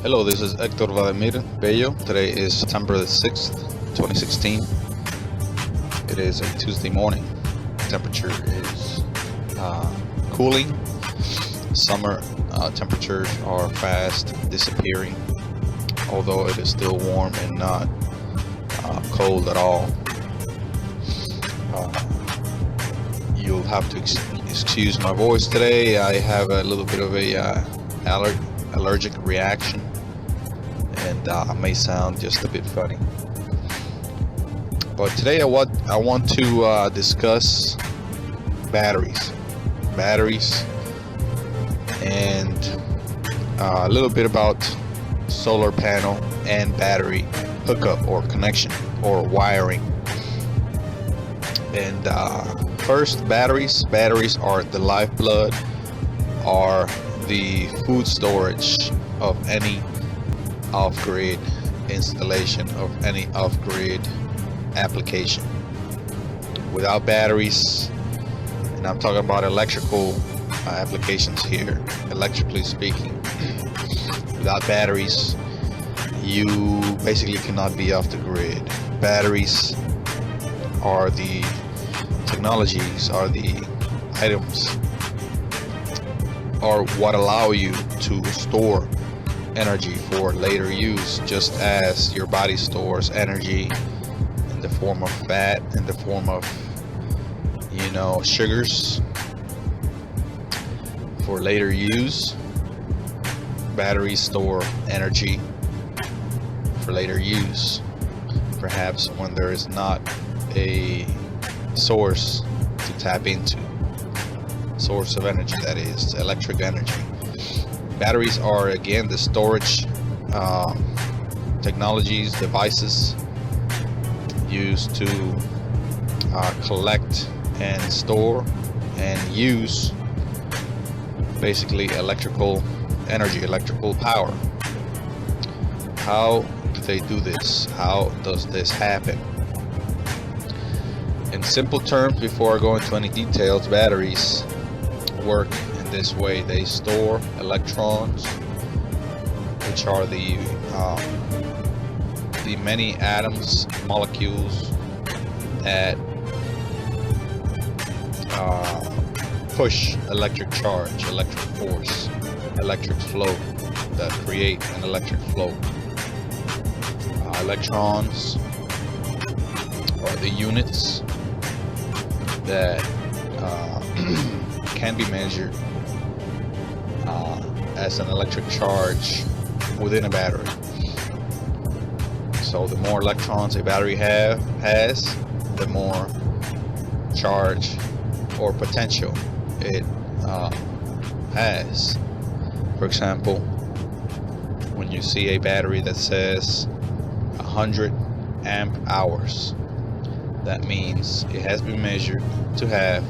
Hello, this is Hector Vladimir Bello. Today is September the 6th, 2016. It is a Tuesday morning. Temperature is cooling. Summer temperatures are fast disappearing, although it is still warm and not cold at all. You'll have to excuse my voice today. I have a little bit of a allergic reaction, and I may sound just a bit funny. But today I want to discuss batteries, and a little bit about solar panel and battery hookup or connection or wiring. And first, batteries are the lifeblood, are the food storage of any off-grid installation, of any off-grid application. Without batteries, and I'm talking about electrical applications here, electrically speaking, without batteries, you basically cannot be off the grid. Batteries are the technologies, are the items, are what allow you to store energy for later use, just as your body stores energy in the form of fat, in the form of sugars for later use. Batteries store energy for later use, perhaps when there is not a source to tap into, source of energy, that is electric energy. Batteries are again the storage technologies, devices used to collect and store and use basically electrical energy, electrical power. How do they do this? How does this happen? In simple terms, before I go into any details, batteries work in this way. They store electrons, which are the many atoms, molecules that push electric charge, electric force, electric flow, that create an electric flow. Electrons are the units that can be measured as an electric charge within a battery. So the more electrons a battery has, the more charge or potential it has. For example, when you see a battery that says 100 amp hours, that means it has been measured to have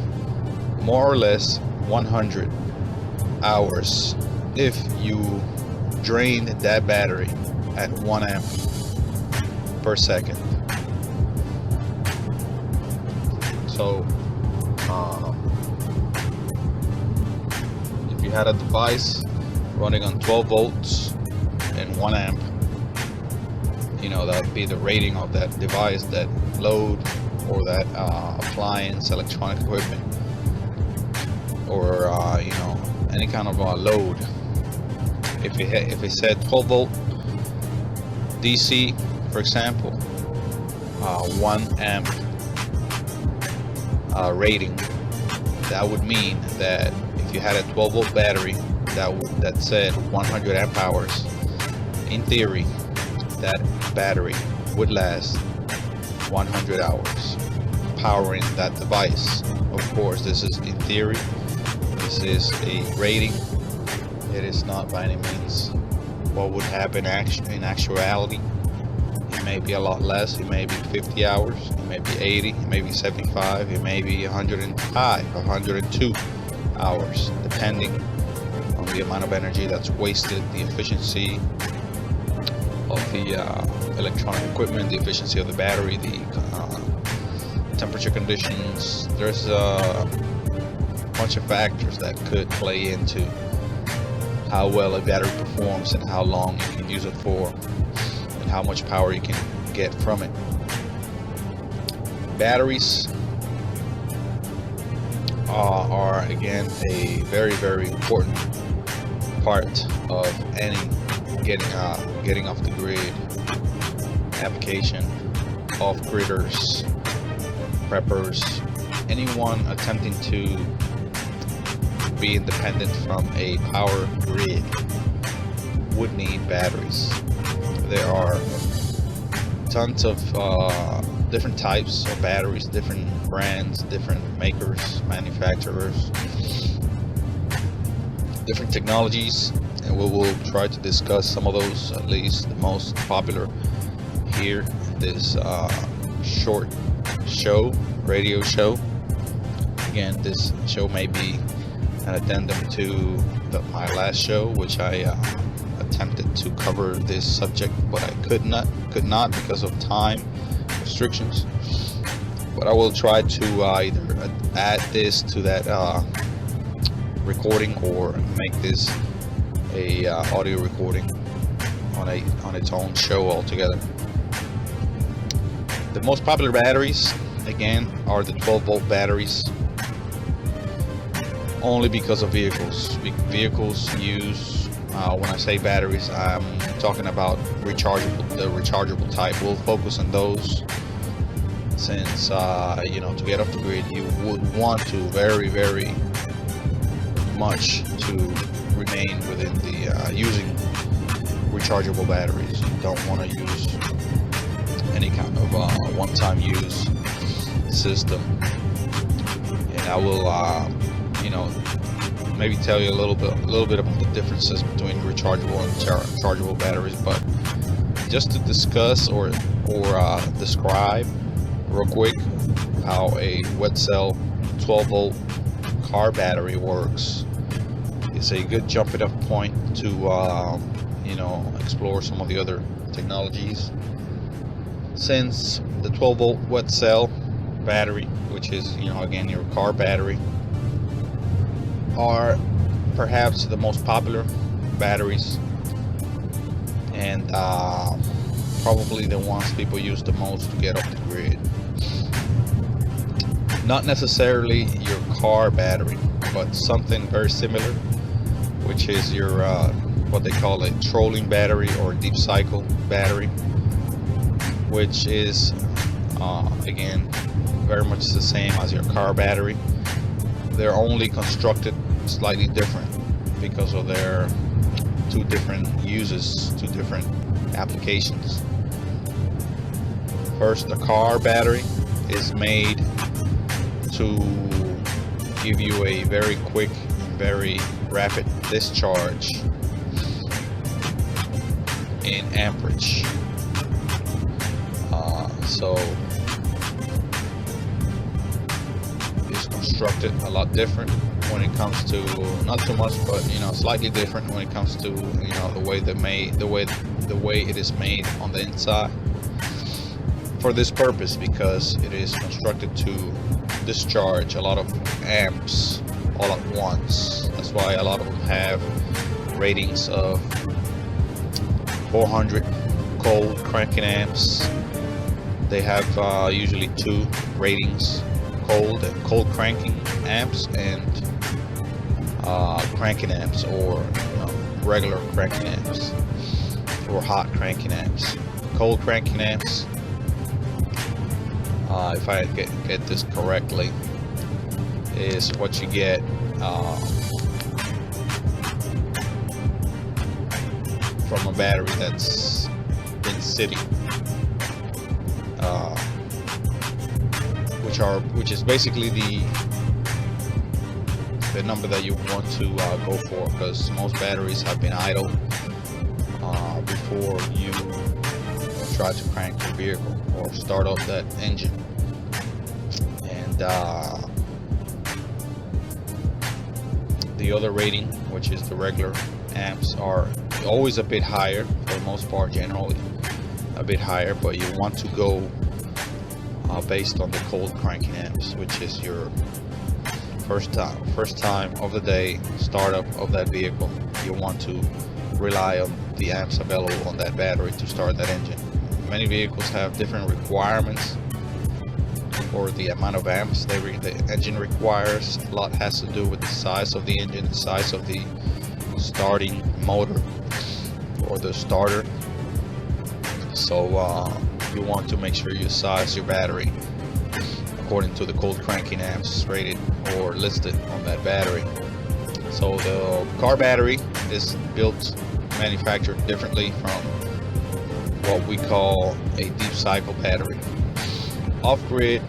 more or less 100 hours if you drained that battery at 1 amp per second. So if you had a device running on 12 volts and 1 amp, that would be the rating of that device, that load, or that appliance, electronic equipment, or any kind of load. If it said 12 volt DC, for example, 1 amp rating, that would mean that if you had a 12 volt battery that said 100 amp hours, in theory that battery would last 100 hours powering that device. Of course, this is in theory, this is a rating. It is not by any means what would happen in actuality. It may be a lot less. It may be 50 hours, it may be 80, it may be 75, it may be 105, 102 hours, depending on the amount of energy that's wasted, the efficiency of the electronic equipment, the efficiency of the battery, the temperature conditions. There's a bunch of factors that could play into how well a battery performs and how long you can use it for and how much power you can get from it. Batteries are again a very important part of any getting off the grid application. Off-gridders, preppers, anyone attempting to be independent from a power grid would need batteries. There are tons of different types of batteries, different brands, different makers, manufacturers, different technologies, and we will try to discuss some of those, at least the most popular here in this short radio show. Again, this show may be an addendum to my last show, which I attempted to cover this subject, but I could not because of time restrictions. But I will try to either add this to that recording or make this a audio recording on its own show altogether. The most popular batteries, again, are the 12-volt batteries, only because of vehicles. Vehicles use, when I say batteries, I'm talking about the rechargeable type. We'll focus on those, since to get off the grid, you would want to very much to remain within the using rechargeable batteries. You don't want to use any kind of one-time use system. And I will maybe tell you a little bit about the differences between rechargeable and chargeable batteries. But just to discuss or describe real quick how a wet cell 12-volt car battery works, it's a good jumping off point to explore some of the other technologies. Since the 12-volt wet cell battery, which is again your car battery, are perhaps the most popular batteries, and probably the ones people use the most to get off the grid. Not necessarily your car battery, but something very similar, which is your what they call a trolling battery or deep cycle battery, which is again very much the same as your car battery. They're only constructed slightly different because of their two different uses, two different applications. First, the car battery is made to give you a very quick and very rapid discharge in amperage. So it's constructed a lot different when it comes to, not too much, but slightly different when it comes to the way it is made on the inside for this purpose, because it is constructed to discharge a lot of amps all at once. That's why a lot of them have ratings of 400 cold cranking amps. They have usually two ratings, cold cranking amps and cranking amps, or regular cranking amps, or hot cranking amps. Cold cranking amps, if I get this correctly, is what you get from a battery that's been sitting, which is basically the number that you want to go for, because most batteries have been idle before you try to crank your vehicle or start up that engine. And the other rating, which is the regular amps, are always a bit higher, for the most part, generally a bit higher, but you want to go based on the cold cranking amps, which is your first time of the day startup of that vehicle. you want to rely on the amps available on that battery to start that engine. Many vehicles have different requirements for the amount of amps the engine requires. A lot has to do with the size of the engine, the size of the starting motor or the starter. So you want to make sure you size your battery according to the cold cranking amps rated or listed on that battery. So the car battery is built, manufactured differently from what we call a deep cycle battery. Off-grid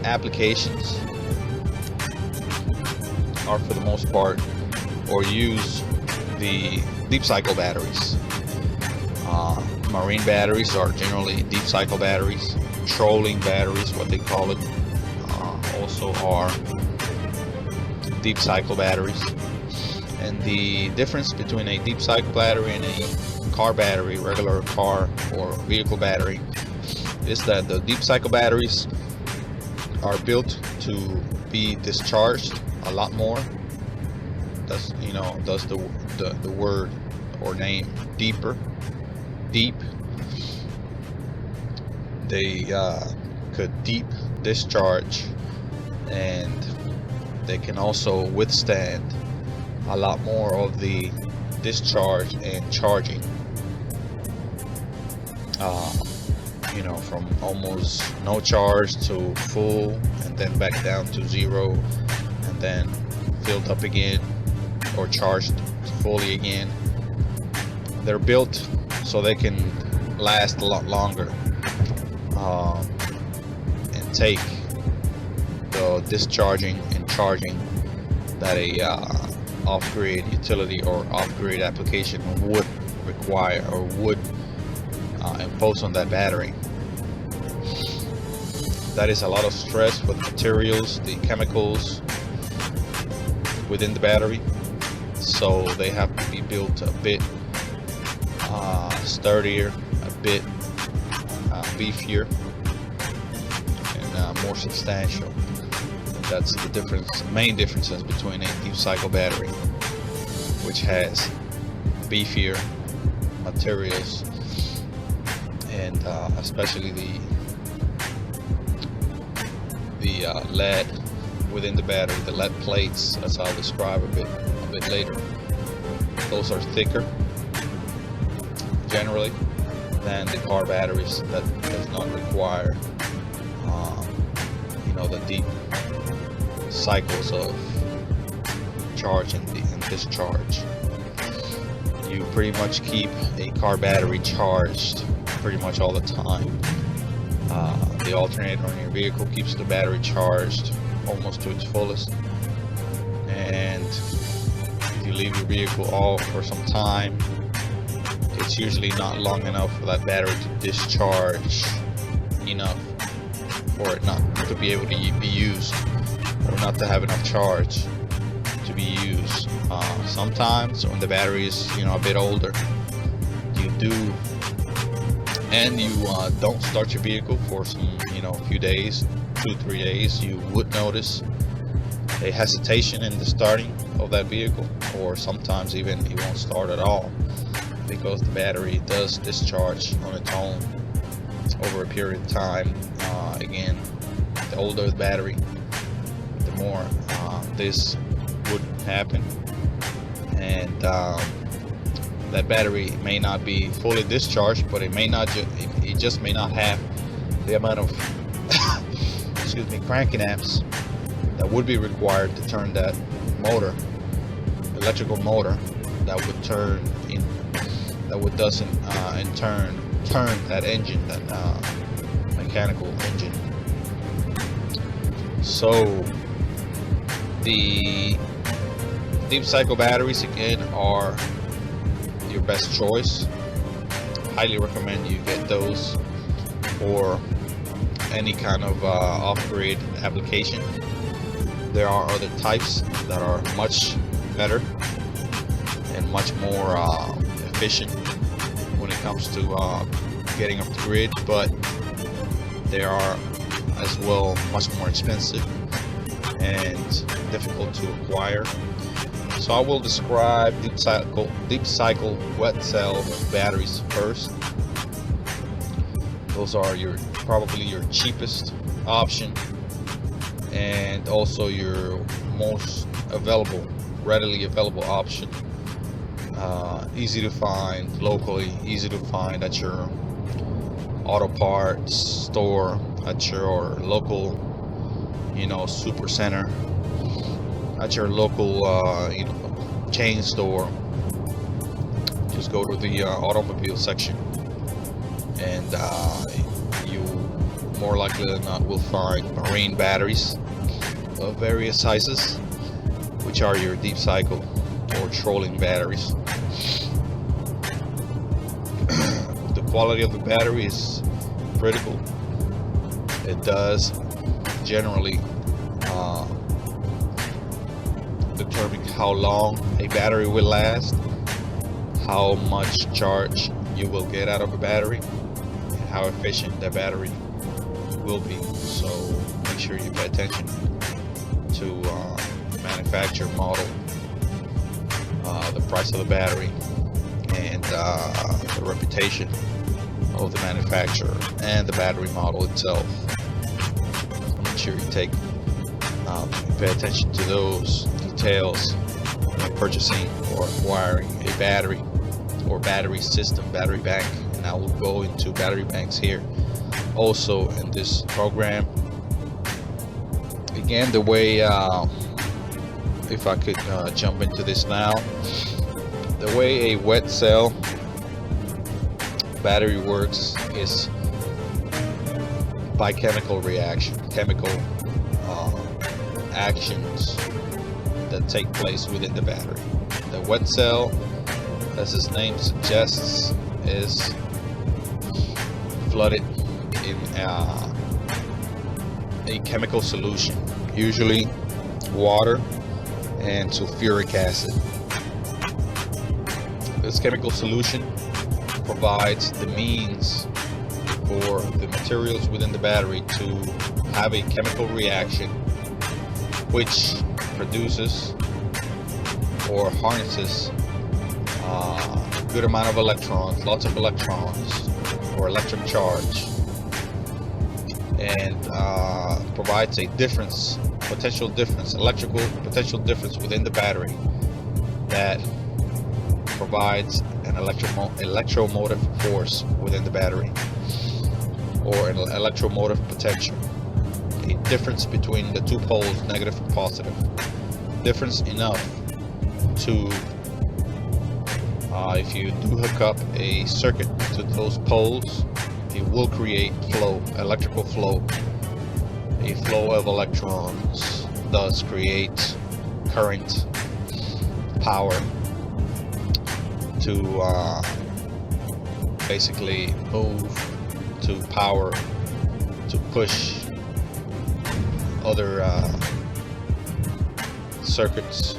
applications are for the most part or use the deep cycle batteries. Marine batteries are generally deep cycle batteries. Trolling batteries, what they call it, also are deep cycle batteries. And the difference between a deep cycle battery and a car battery, regular car or vehicle battery, is that the deep cycle batteries are built to be discharged a lot more. That's, you know, does the word or name deeper, deep. They could deep discharge, and they can also withstand a lot more of the discharge and charging. You know, from almost no charge to full, and then back down to zero, and then filled up again or charged fully again. They're built so they can last a lot longer and take the discharging and charging that a off-grid utility or off-grid application would require or would impose on that battery. That is a lot of stress for the materials, the chemicals within the battery, so they have to be built a bit sturdier, a bit beefier, and more substantial. That's the difference, main differences between a deep cycle battery, which has beefier materials, and especially the lead within the battery, the lead plates, as I'll describe a bit later. Those are thicker generally than the car batteries. That does not require you know, the deep cycles of charge and discharge. You pretty much keep a car battery charged pretty much all the time. The alternator on your vehicle keeps the battery charged almost to its fullest, and if you leave your vehicle off for some time, it's usually not long enough for that battery to discharge enough for it not to be able to be used, or not to have enough charge to be used. Sometimes when the battery is, you know, a bit older, you do, and you don't start your vehicle for some, you know, few days, 2-3 days, you would notice a hesitation in the starting of that vehicle, or sometimes even it won't start at all, because the battery does discharge on its own over a period of time. Again, the older the battery, the more this would happen, and that battery may not be fully discharged, but it may not it just may not have the amount of excuse me, cranking amps that would be required to turn that motor, electrical motor, that would turn in, that would doesn't in turn turn that engine, that mechanical engine. So the deep cycle batteries, again, are your best choice. Highly recommend you get those for any kind of off-grid application. There are other types that are much better and much more efficient when it comes to getting off the grid, but they are as well much more expensive and difficult to acquire. So I will describe deep cycle wet cell batteries first. Those are probably your cheapest option, and also your most readily available option. Easy to find locally, easy to find at your auto parts store, at your local, super center, at your local, chain store. Just go to the automobile section, and you more likely than not will find marine batteries of various sizes, which are your deep cycle or trolling batteries. The quality of the battery is critical. It does generally determine how long a battery will last, how much charge you will get out of a battery, and how efficient the battery will be. So make sure you pay attention to the manufacturer model, the price of the battery, and the reputation of the manufacturer and the battery model itself. Make sure you pay attention to those details when purchasing or acquiring a battery or battery system, battery bank. And I will go into battery banks here also in this program. Again, the way, if I could jump into this now, the way a wet cell battery works is by chemical actions that take place within the battery. The wet cell, as its name suggests, is flooded in a chemical solution, usually water and sulfuric acid. This chemical solution provides the means for the materials within the battery to have a chemical reaction which produces or harnesses a good amount of electrons, lots of electrons or electric charge, and provides a electrical potential difference within the battery that provides an electromotive force within the battery, or an electromotive potential, a difference between the two poles, negative and positive, difference enough to, if you do hook up a circuit to those poles, it will create electrical flow. A flow of electrons does create current, power to basically move, to power, to push other circuits,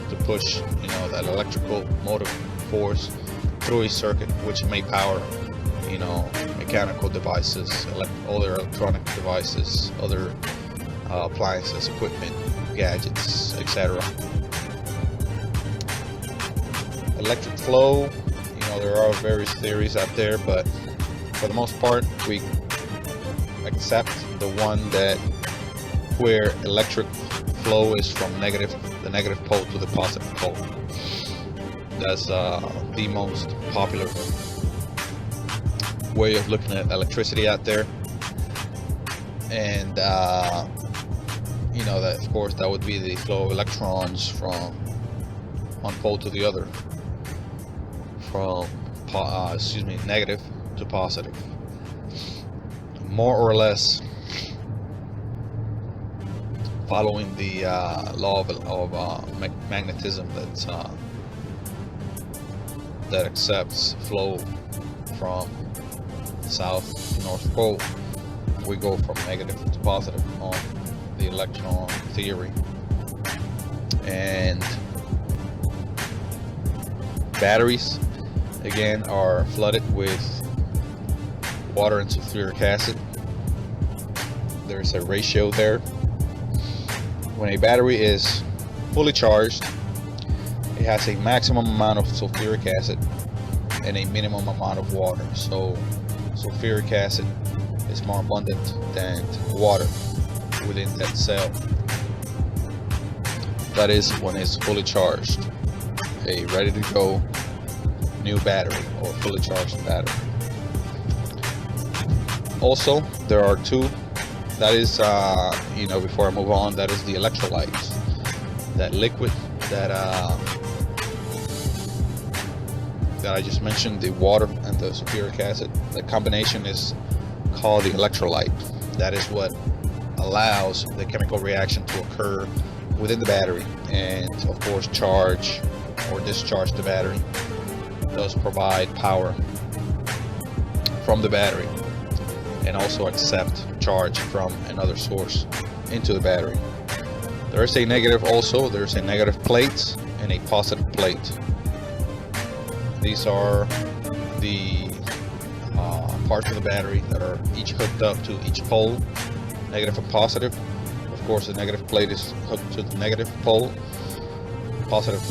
to push that electrical motive force through a circuit, which may power mechanical devices, other electronic devices, other appliances, equipment, gadgets, etc. Electric flow, there are various theories out there, but for the most part we accept the one where electric flow is from the negative pole to the positive pole. That's the most popular way of looking at electricity out there, and that of course that would be the flow of electrons from one pole to the other, from negative to positive, more or less following the law of magnetism that accepts flow from south to north pole. We go from negative to positive on the electron theory. And batteries again are flooded with water and sulfuric acid. There's a ratio there. When a battery is fully charged, has a maximum amount of sulfuric acid and a minimum amount of water. So sulfuric acid is more abundant than water within that cell. That is when it's fully charged, a ready to go new battery or fully charged battery. Also, there are two. That is, before I move on, that is the electrolytes, that liquid that I just mentioned, the water and the sulfuric acid. The combination is called the electrolyte. That is what allows the chemical reaction to occur within the battery and, of course, charge or discharge the battery. Thus provide power from the battery and also accept charge from another source into the battery. There is a negative also. There's a negative plate and a positive plate. These are the parts of the battery that are each hooked up to each pole, negative and positive. Of course, the negative plate is hooked to the negative pole. Positive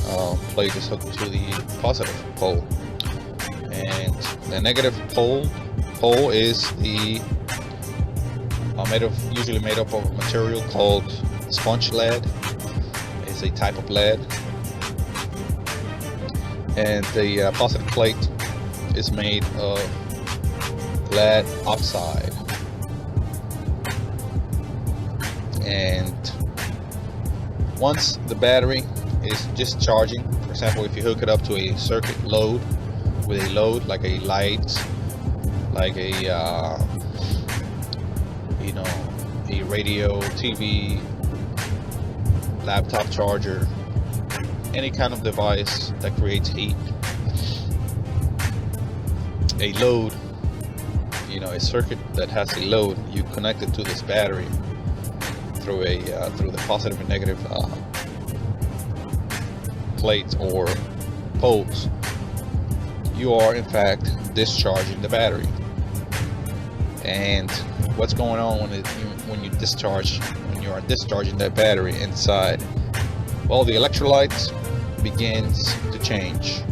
plate is hooked to the positive pole. And the negative pole is the usually made up of a material called sponge lead. It's a type of lead. And the positive plate is made of lead oxide. And once the battery is discharging, for example, if you hook it up to a circuit load with a load like a light, like a radio, TV, laptop charger, any kind of device that creates heat, a load, a circuit that has a load, you connect it to this battery through the positive and negative plates or poles. You are in fact discharging the battery. And what's going on when you are discharging that battery inside? Well, the electrolytes begins to change.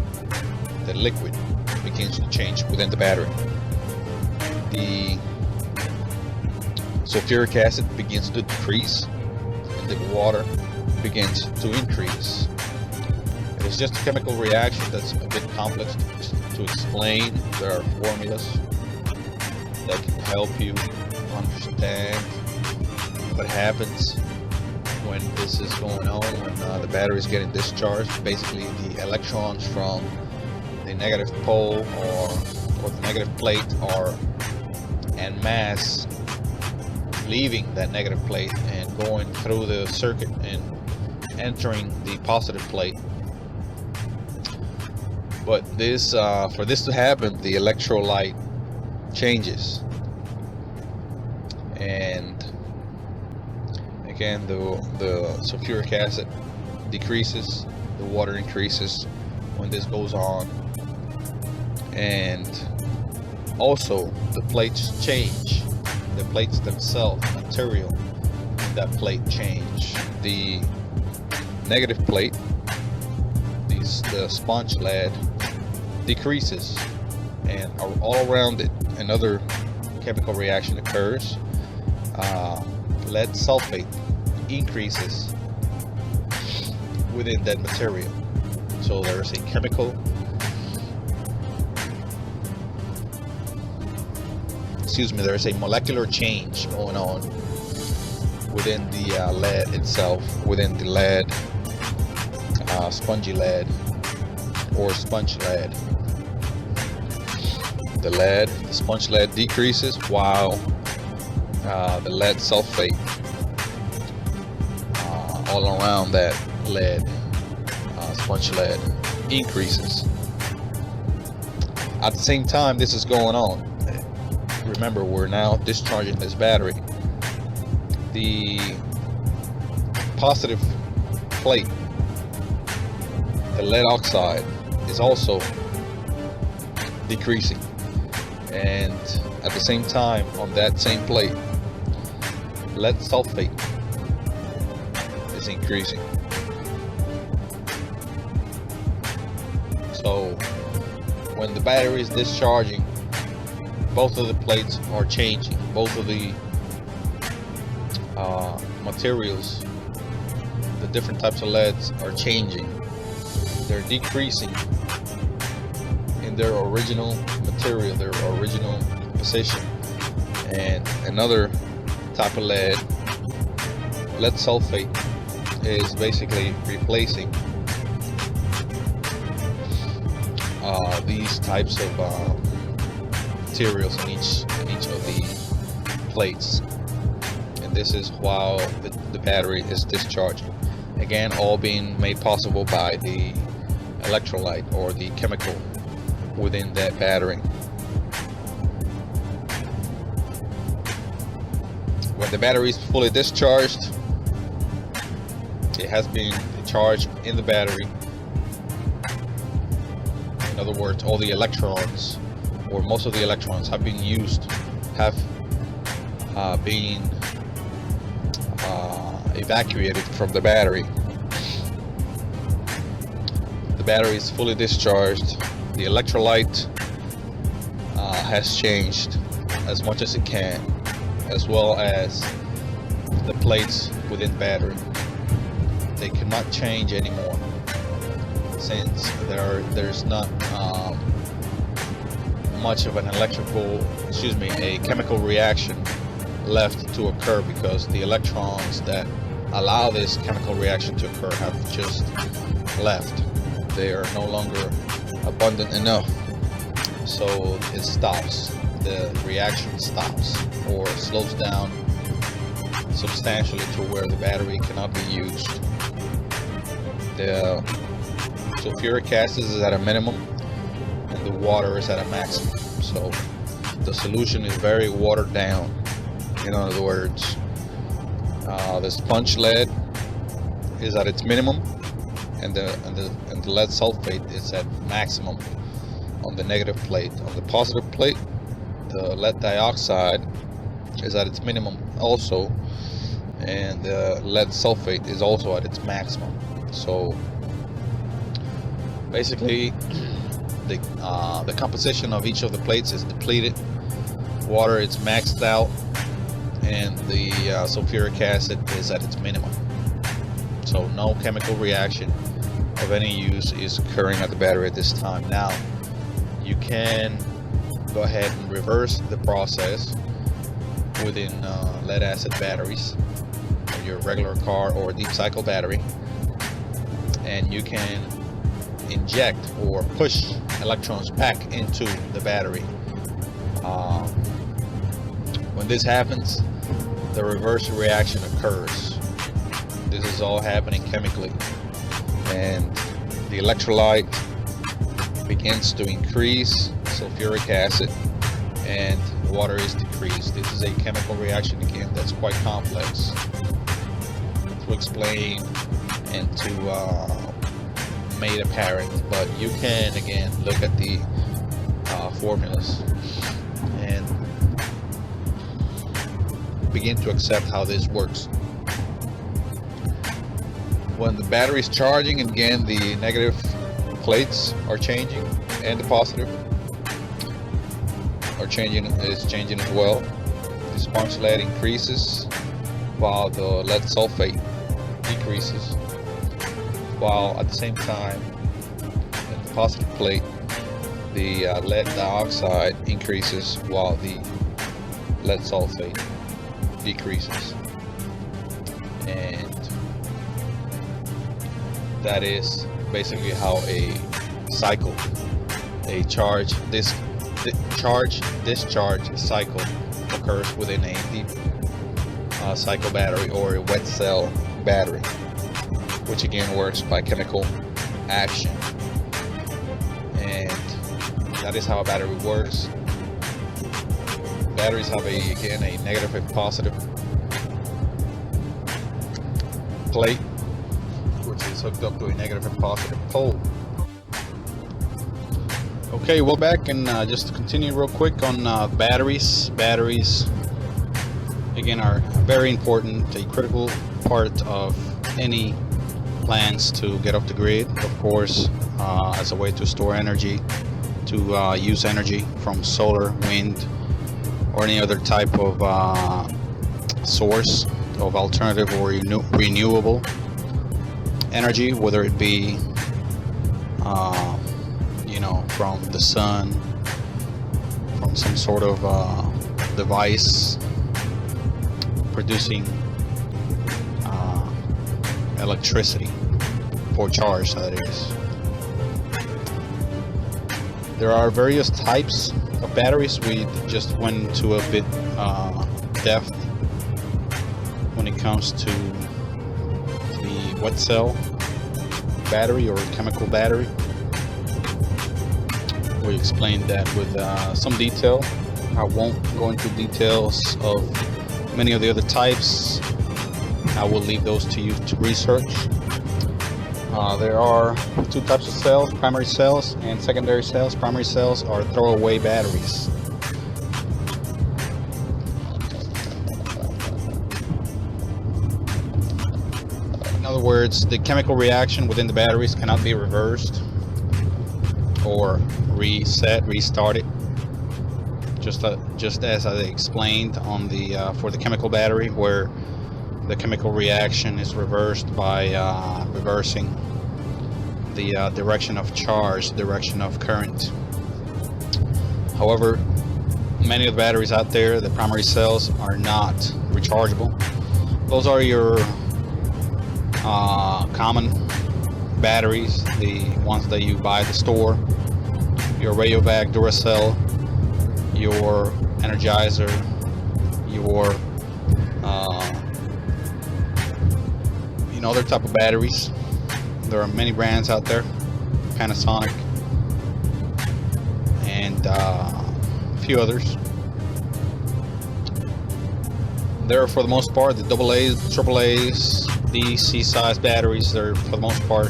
The liquid begins to change within the battery. The sulfuric acid begins to decrease and the water begins to increase. It's just a chemical reaction that's a bit complex to explain. There are formulas that can help you understand what happens when this is going on, when the battery is getting discharged. Basically, the electrons from the negative pole or the negative plate are en masse leaving that negative plate and going through the circuit and entering the positive plate. But this, for this to happen, the electrolyte changes, and again, the sulfuric acid decreases, the water increases when this goes on, and also the plates change. The plates themselves, the material in that plate change. The negative plate, the sponge lead, decreases, and all around it another chemical reaction occurs. Lead sulfate increases within that material. So there is a there is a molecular change going on within the lead itself, within the lead, spongy lead or sponge lead. The sponge lead decreases while the lead sulfate all around that lead, sponge lead, increases. At the same time this is going on, remember, we're now discharging this battery. The positive plate, the lead oxide, is also decreasing, and at the same time on that same plate, lead sulfate is increasing. So when the battery is discharging, both of the plates are changing. Both of the materials, the different types of LEDs are changing. They're decreasing in their original material, their original position. And another type of lead sulfate, is basically replacing these types of materials in each of the plates. And this is while the battery is discharging. Again, all being made possible by the electrolyte or the chemical within that battery. When the battery is fully discharged, it has been charged in the battery. In other words, all the electrons, or most of the electrons, have been used, have been evacuated from the battery. The battery is fully discharged. The electrolyte has changed as much as it can, as well as the plates within the battery. They cannot change anymore, since there's not much of an a chemical reaction left to occur, because the electrons that allow this chemical reaction to occur have just left. They are no longer abundant enough, so it stops. The reaction stops or slows down substantially to where the battery cannot be used. The sulfuric acid is at a minimum and the water is at a maximum, so the solution is very watered down. In other words, the sponge lead is at its minimum, and the lead sulfate is at maximum on the negative plate. On the positive plate, the lead dioxide is at its minimum also, and the lead sulfate is also at its maximum. So basically, the composition of each of the plates is depleted. Water is maxed out, and the sulfuric acid is at its minimum. So no chemical reaction of any use is occurring at the battery at this time. Now, you can go ahead and reverse the process within lead acid batteries, your regular car or deep cycle battery, and you can inject or push electrons back into the battery. When this happens, the reverse reaction occurs. This is all happening chemically, and the electrolyte begins to increase sulfuric acid and water is decreased. This is a chemical reaction, again, that's quite complex to explain and to made apparent, but you can again look at the formulas and begin to accept how this works. When the battery is charging, again, the negative plates are changing and the positive is changing as well. The sponge lead increases while the lead sulfate decreases, while at the same time in the positive plate the lead dioxide increases while the lead sulfate decreases. And that is basically how a cycle, a charge discharge cycle occurs within a deep cycle battery or a wet cell battery, which again works by chemical action. And that is how a battery works. Batteries have again a negative and positive plate, which is hooked up to a negative and positive pole. Okay, well, back, and just to continue real quick on batteries. Batteries again are very important, a critical part of any plans to get off the grid, of course, as a way to store energy, to use energy from solar, wind, or any other type of source of alternative or renewable energy, whether it be from the sun, from some sort of device producing electricity for charge, that is. There are various types of batteries. We just went into a bit depth when it comes to the wet cell battery or chemical battery. We explained that with some detail. I won't go into details of many of the other types. I will leave those to you to research. There are two types of cells, primary cells and secondary cells. Primary cells are throwaway batteries. In other words, the chemical reaction within the batteries cannot be reversed or restarted. Just as I explained on the for the chemical battery, where the chemical reaction is reversed by reversing the direction of charge, direction of current. However, many of the batteries out there, the primary cells, are not rechargeable. Those are your common batteries, the ones that you buy at the store, your Rayovac Duracell, your Energizer, your other type of batteries. There are many brands out there, Panasonic and a few others. They're for the most part the AA's, AAA's, DC size batteries. They're for the most part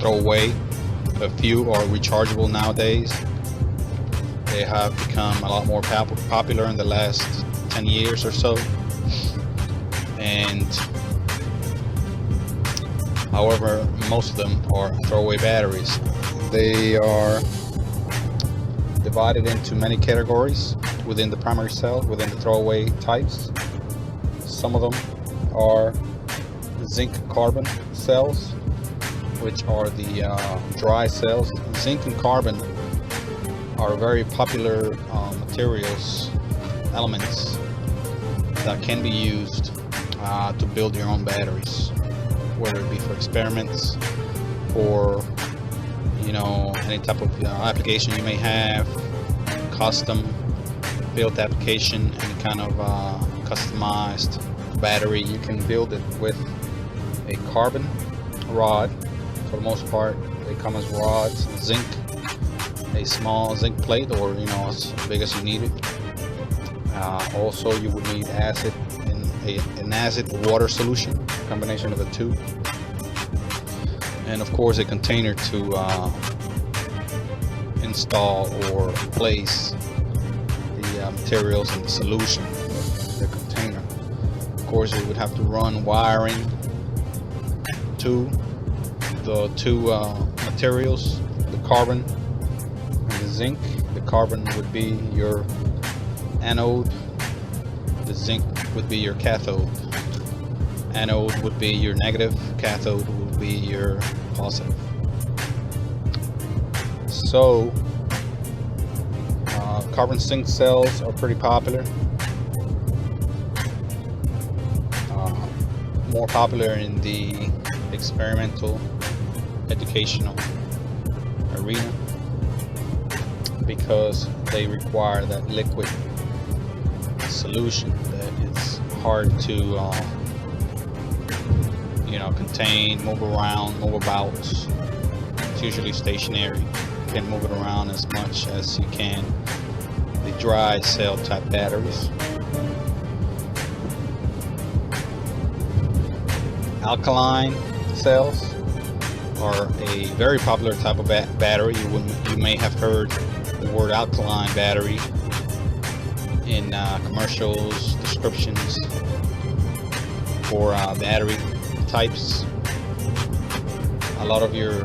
throwaway. A few are rechargeable nowadays. They have become a lot more popular in the last 10 years or so. And however, most of them are throwaway batteries. They are divided into many categories within the primary cell, within the throwaway types. Some of them are zinc carbon cells, which are the dry cells. Zinc and carbon are very popular materials, elements that can be used to build your own batteries, whether it be for experiments or any type of application you may have, custom built application, any kind of customized battery. You can build it with a carbon rod. For the most part, they come as rods, zinc, a small zinc plate, or as big as you need it. Also, you would need acid in an acid water solution, combination of the two, and of course a container to install or place the materials in the solution, the container. Of course, you would have to run wiring to the two materials, the carbon and the zinc. The carbon would be your anode, the zinc would be your cathode. Anode would be your negative, cathode would be your positive. So carbon zinc cells are pretty popular. More popular in the experimental, educational arena, because they require that liquid solution that is hard to contain, move around, move about. It's usually stationary. You can move it around as much as you can the dry cell type batteries. Alkaline cells are a very popular type of battery. You may have heard the word alkaline battery in commercials, descriptions for battery types. A lot of your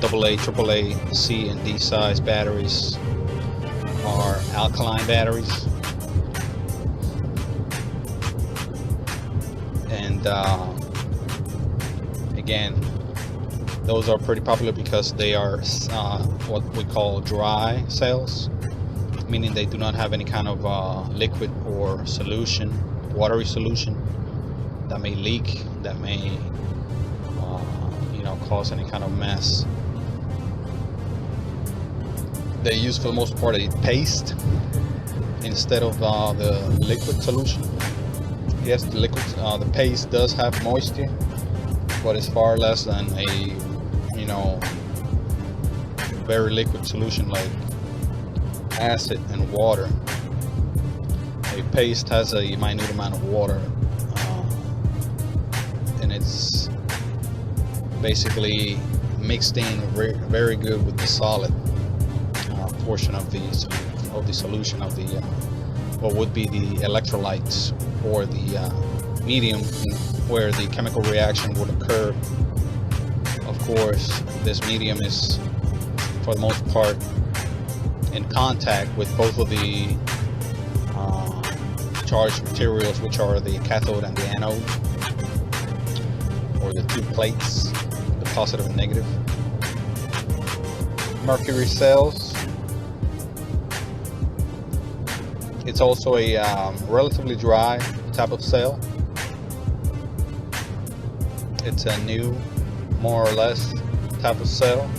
AA, AAA, C, and D size batteries are alkaline batteries, and again, those are pretty popular because they are what we call dry cells, meaning they do not have any kind of liquid or solution, watery solution that may leak, that may cause any kind of mess. They use for the most part a paste instead of the liquid solution. Yes, the paste does have moisture, but it's far less than a very liquid solution like acid and water. A paste has a minute amount of water, and it's basically mixed in very good with the solid portion of the solution of the what would be the electrolytes, or the medium where the chemical reaction would occur. Of course, this medium is for the most part in contact with both of the charged materials, which are the cathode and the anode, or the two plates, the positive and negative. Mercury cells, it's also a relatively dry type of cell. It's a new, more or less, type of cell,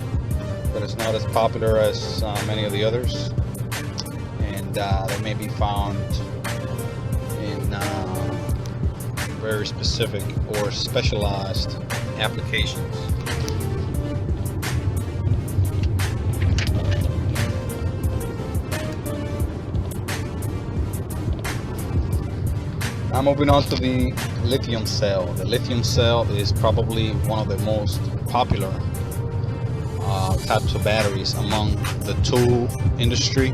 but it's not as popular as many of the others, and they may be found in very specific or specialized applications. Now moving on to the lithium cell. The lithium cell is probably one of the most popular types of batteries among the tool industry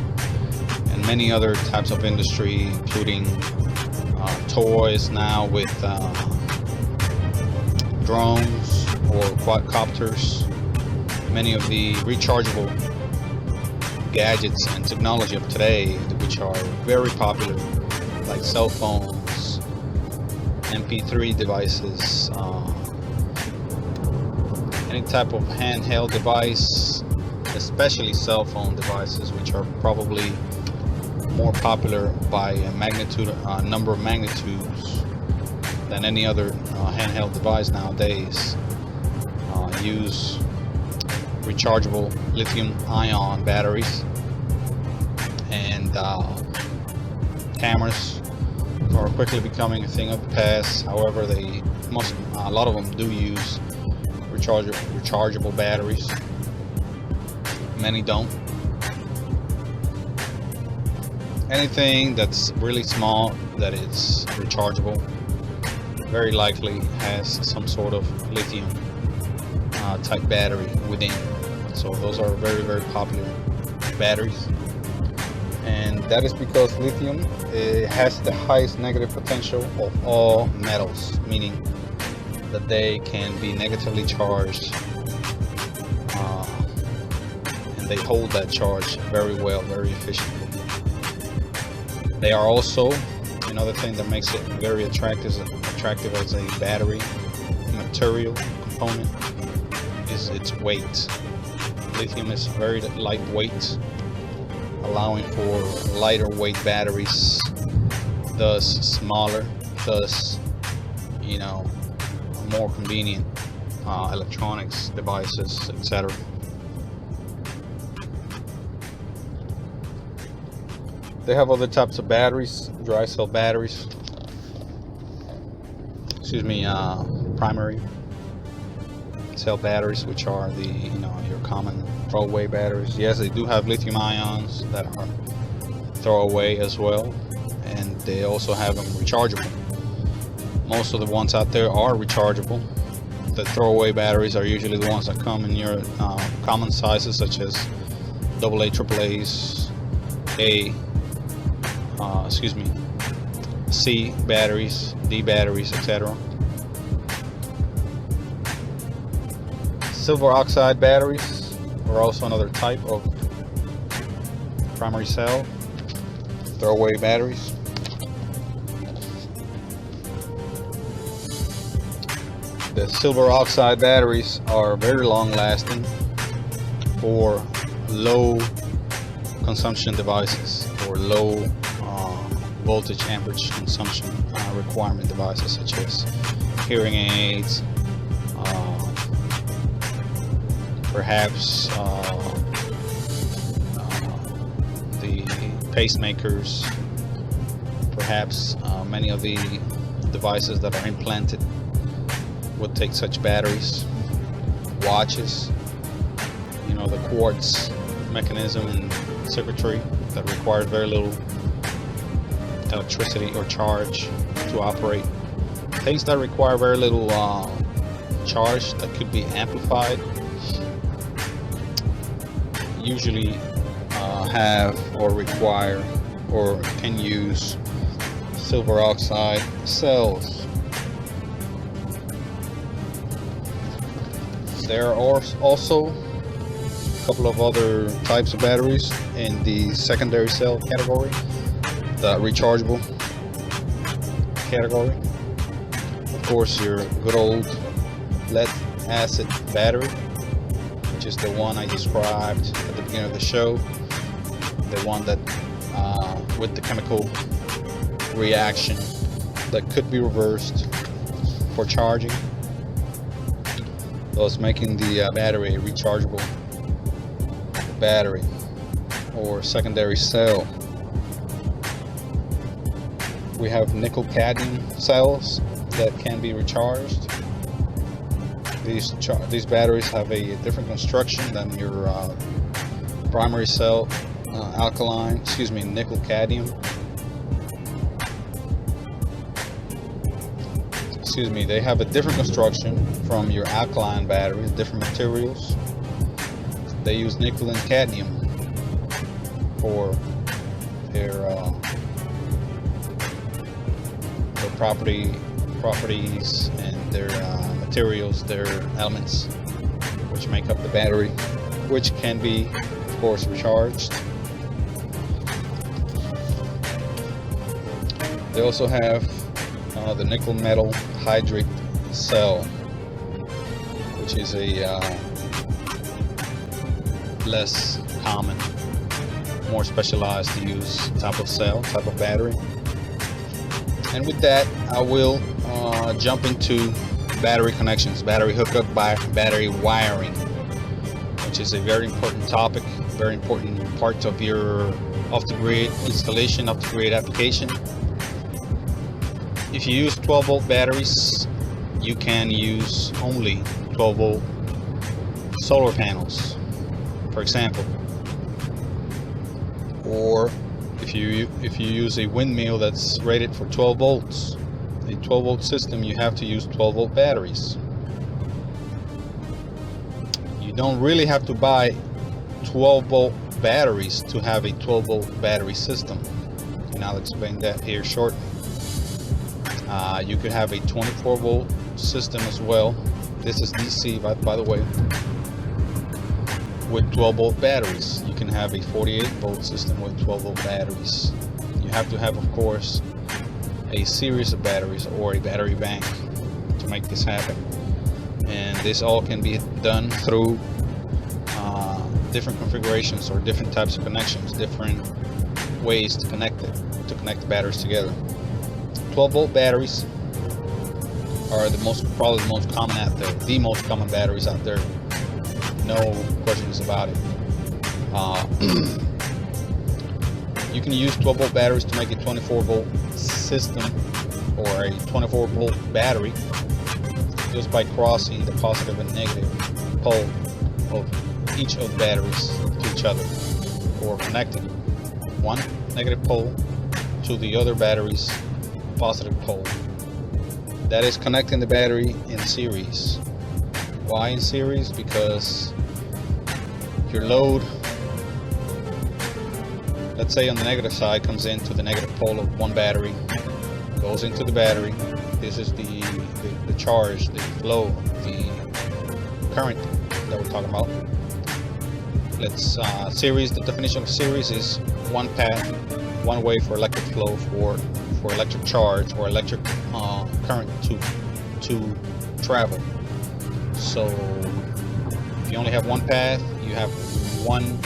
and many other types of industry, including toys now with drones or quadcopters. Many of the rechargeable gadgets and technology of today, which are very popular, like cell phones, MP3 devices, any type of handheld device, especially cell phone devices, which are probably more popular by a number of magnitudes than any other handheld device nowadays, use rechargeable lithium-ion batteries. And cameras are quickly becoming a thing of the past. However, a lot of them do use rechargeable batteries. Many don't. Anything that's really small that is rechargeable very likely has some sort of lithium type battery within. So those are very, very popular batteries, and that is because lithium has the highest negative potential of all metals, meaning that they can be negatively charged, and they hold that charge very well, very efficiently. They are also another thing that makes it very attractive as a battery material component is its weight. Lithium is very lightweight, allowing for lighter weight batteries, thus smaller, thus more convenient electronics devices, etc. They have other types of batteries, dry cell batteries, primary cell batteries, which are the your common throwaway batteries. Yes, they do have lithium ions that are throwaway as well, and they also have them rechargeable. Most of the ones out there are rechargeable. The throwaway batteries are usually the ones that come in your common sizes, such as AA, AAA's, C batteries, D batteries, etc. Silver oxide batteries are also another type of primary cell throwaway batteries. The silver oxide batteries are very long lasting for low consumption devices or low voltage amperage consumption requirement devices such as hearing aids, perhaps the pacemakers, perhaps many of the devices that are implanted would take such batteries. Watches, you know, the quartz mechanism and circuitry that requires very little electricity or charge to operate. Things that require very little charge that could be amplified usually have or require or can use silver oxide cells. There are also a couple of other types of batteries in the secondary cell category, the rechargeable category. Of course, your good old lead acid battery, which is the one I described at the beginning of the show, the one that with the chemical reaction that could be reversed for charging, thus making the battery a rechargeable battery or secondary cell. We have nickel cadmium cells that can be recharged. These batteries have a different construction than your primary cell nickel cadmium. They have a different construction from your alkaline batteries, different materials. They use nickel and cadmium for their properties and their materials, their elements which make up the battery, which can be, of course, recharged. They also have the nickel metal hydrate cell, which is a less common, more specialized to use type of cell, type of battery. And with that, I will jump into battery connections, battery hookup, battery wiring, which is a very important topic, very important part of your off-the-grid installation, off-the-grid application. If you use 12-volt batteries, you can use only 12-volt solar panels, for example. Or if you use a windmill that's rated for 12 volts, a 12-volt system, you have to use 12-volt batteries. You don't really have to buy 12-volt batteries to have a 12-volt battery system, and I'll explain that here shortly. You could have a 24-volt system as well. This is DC, by the way, with 12-volt batteries. You can have a 48-volt system with 12-volt batteries. You have to have, of course, a series of batteries or a battery bank to make this happen. And this all can be done through different configurations or different types of connections, different ways to connect the batteries together. 12-volt batteries are probably the most common out there, the most common batteries out there. No questions about it. You can use 12-volt batteries to make a 24-volt system or a 24-volt battery just by crossing the positive and negative pole of each of the batteries to each other, or connecting one negative pole to the other battery's positive pole. That is connecting the battery in series. Why in series? Because your load, let's say on the negative side, comes into the negative pole of one battery, goes into the battery. This is the charge, the flow, the current that we're talking about. Let's series. The definition of series is one path, one way for electric flow, for electric charge or electric current to travel. So if you only have one path, you have one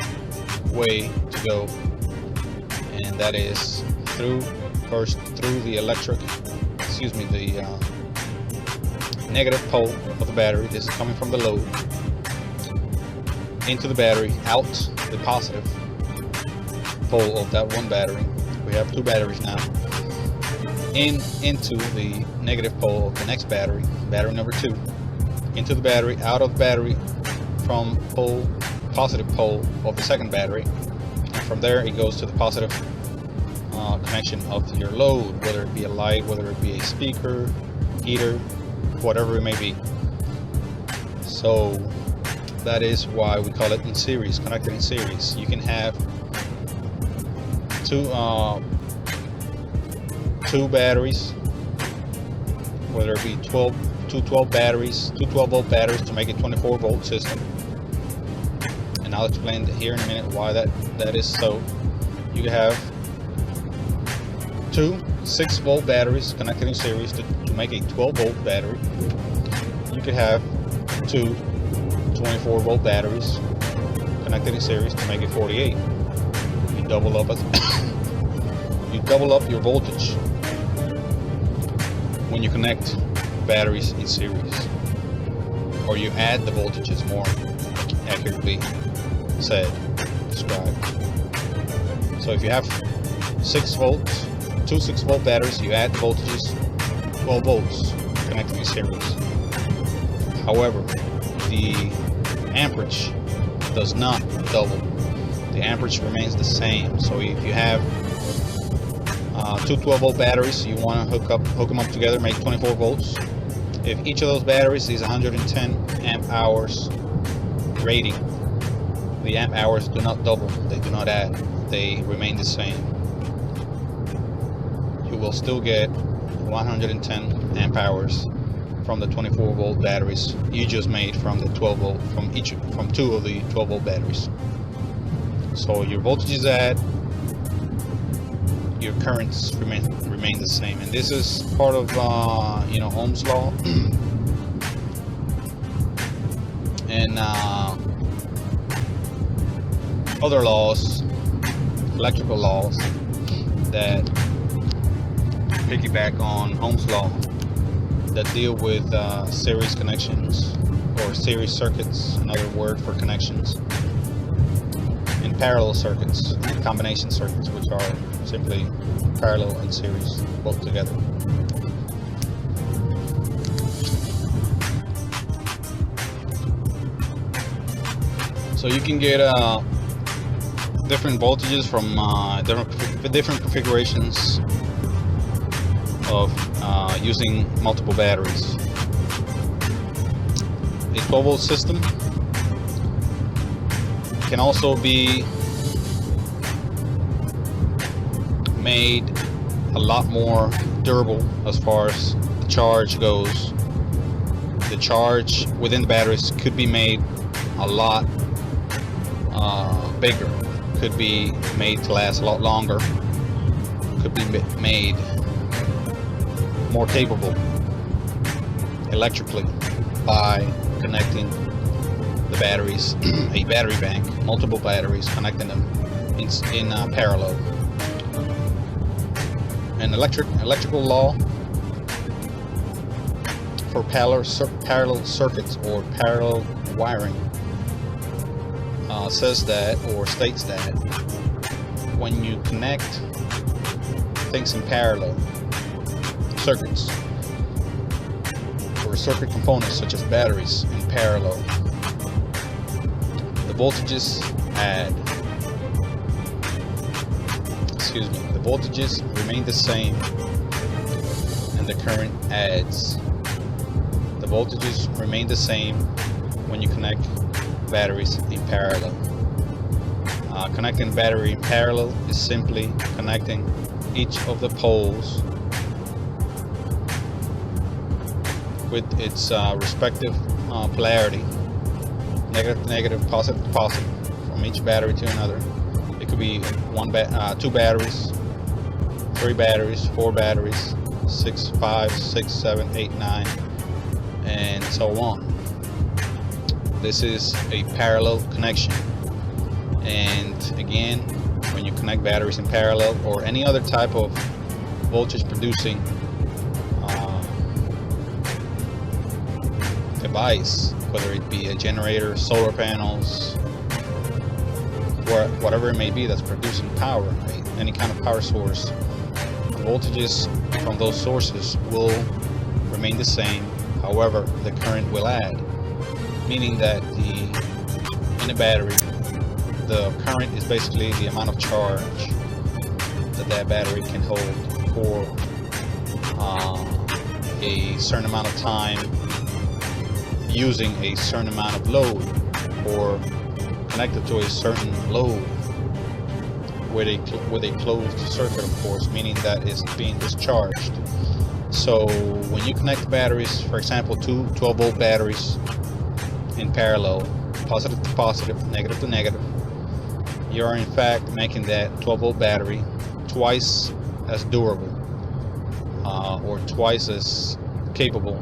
way to go, and that is first through the the negative pole of the battery. This is coming from the load into the battery, out the positive pole of that one battery. We have two batteries now. Into the negative pole of the next battery number 2, into the battery, out of the battery from positive pole of the second battery, and from there it goes to the positive connection of your load, whether it be a light, whether it be a speaker, heater, whatever it may be. So that is why we call it in series, connected in series. You can have two batteries, whether it be 12 volt batteries to make a 24 volt system. And I'll explain here in a minute why that is so. You can have two 6 volt batteries connected in series to make a 12 volt battery. You could have two 24 volt batteries connected in series to make it 48. You double up your voltage when you connect batteries in series, or you add the voltages, more accurately described. So if you have 6 volts, two 6 volt batteries, you add voltages 12 volts connected in series. However, the amperage does not double. The amperage remains the same. So if you have two 12 volt batteries, you want to hook them up together, make 24 volts. If each of those batteries is 110 amp hours rating, the amp hours do not double, they do not add, they remain the same. You will still get 110 amp hours from the 24 volt batteries you just made from the 12 volt, from two of the 12 volt batteries. So your voltages add, your currents remain the same, and this is part of Ohm's law and other laws, electrical laws that piggyback on Ohm's law, that deal with series connections, or series circuits, another word for connections, and parallel circuits, and combination circuits, which are simply parallel and series both together. So you can get different voltages from different configurations of using multiple batteries. A 12 volt system can also be made a lot more durable as far as the charge goes. The charge within the batteries could be made a lot bigger, could be made to last a lot longer, could be made more capable electrically by connecting the batteries, a battery bank, multiple batteries, connecting them in parallel. An electrical law for parallel circuits or parallel wiring says that, or states that, when you connect things in parallel, circuits or circuit components such as batteries in parallel, the voltages add. The voltages remain the same and the current adds. The voltages remain the same when you connect batteries in parallel. Connecting battery in parallel is simply connecting each of the poles with its respective polarity negative to negative, positive to positive, from each battery to another. It could be two batteries, 3 batteries, 4 batteries, 6, 5, 6, 7, 8, 9, and so on. This is a parallel connection. And again, when you connect batteries in parallel or any other type of voltage producing device, whether it be a generator, solar panels, or whatever it may be that's producing power, right? Any kind of power source, the voltages from those sources will remain the same. However, the current will add, meaning that in a battery, the current is basically the amount of charge that battery can hold for a certain amount of time, using a certain amount of load, or connected to a certain load with a closed circuit, of course, meaning that it's being discharged. So when you connect batteries, for example, two 12-volt batteries in parallel, positive to positive, negative to negative, you are in fact making that 12-volt battery twice as durable, or twice as capable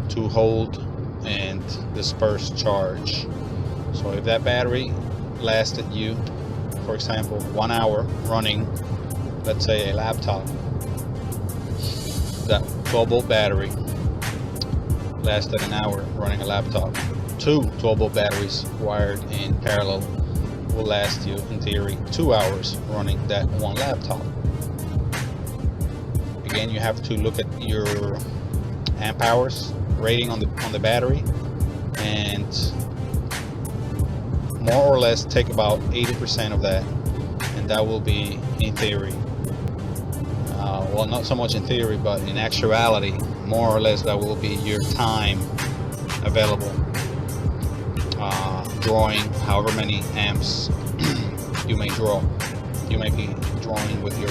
to hold and disperse charge. So if that battery lasted you, for example, 1 hour running, let's say, a laptop, that 12-volt battery lasted an hour running a laptop. 2 12-volt batteries wired in parallel will last you, in theory, 2 hours running that one laptop. Again, you have to look at your amp hours rating on the battery, and more or less take about 80% of that, and that will be, in theory, well, not so much in theory, but in actuality, more or less that will be your time available, drawing however many amps you may draw. You may be drawing with your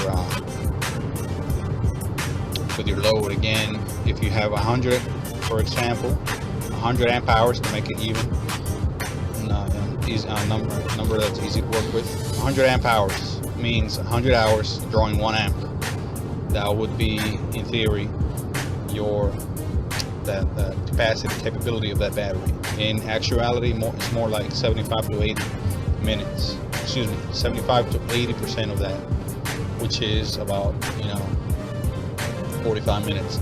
load. Again, if you have 100, for example, 100 amp hours, to make it even, number that's easy to work with. 100 amp hours means 100 hours drawing 1 amp. That would be, in theory, the capacity, capability of that battery. In actuality, it's more like 75 to 80 minutes. Excuse me, 75 to 80% of that, which is about 45 minutes,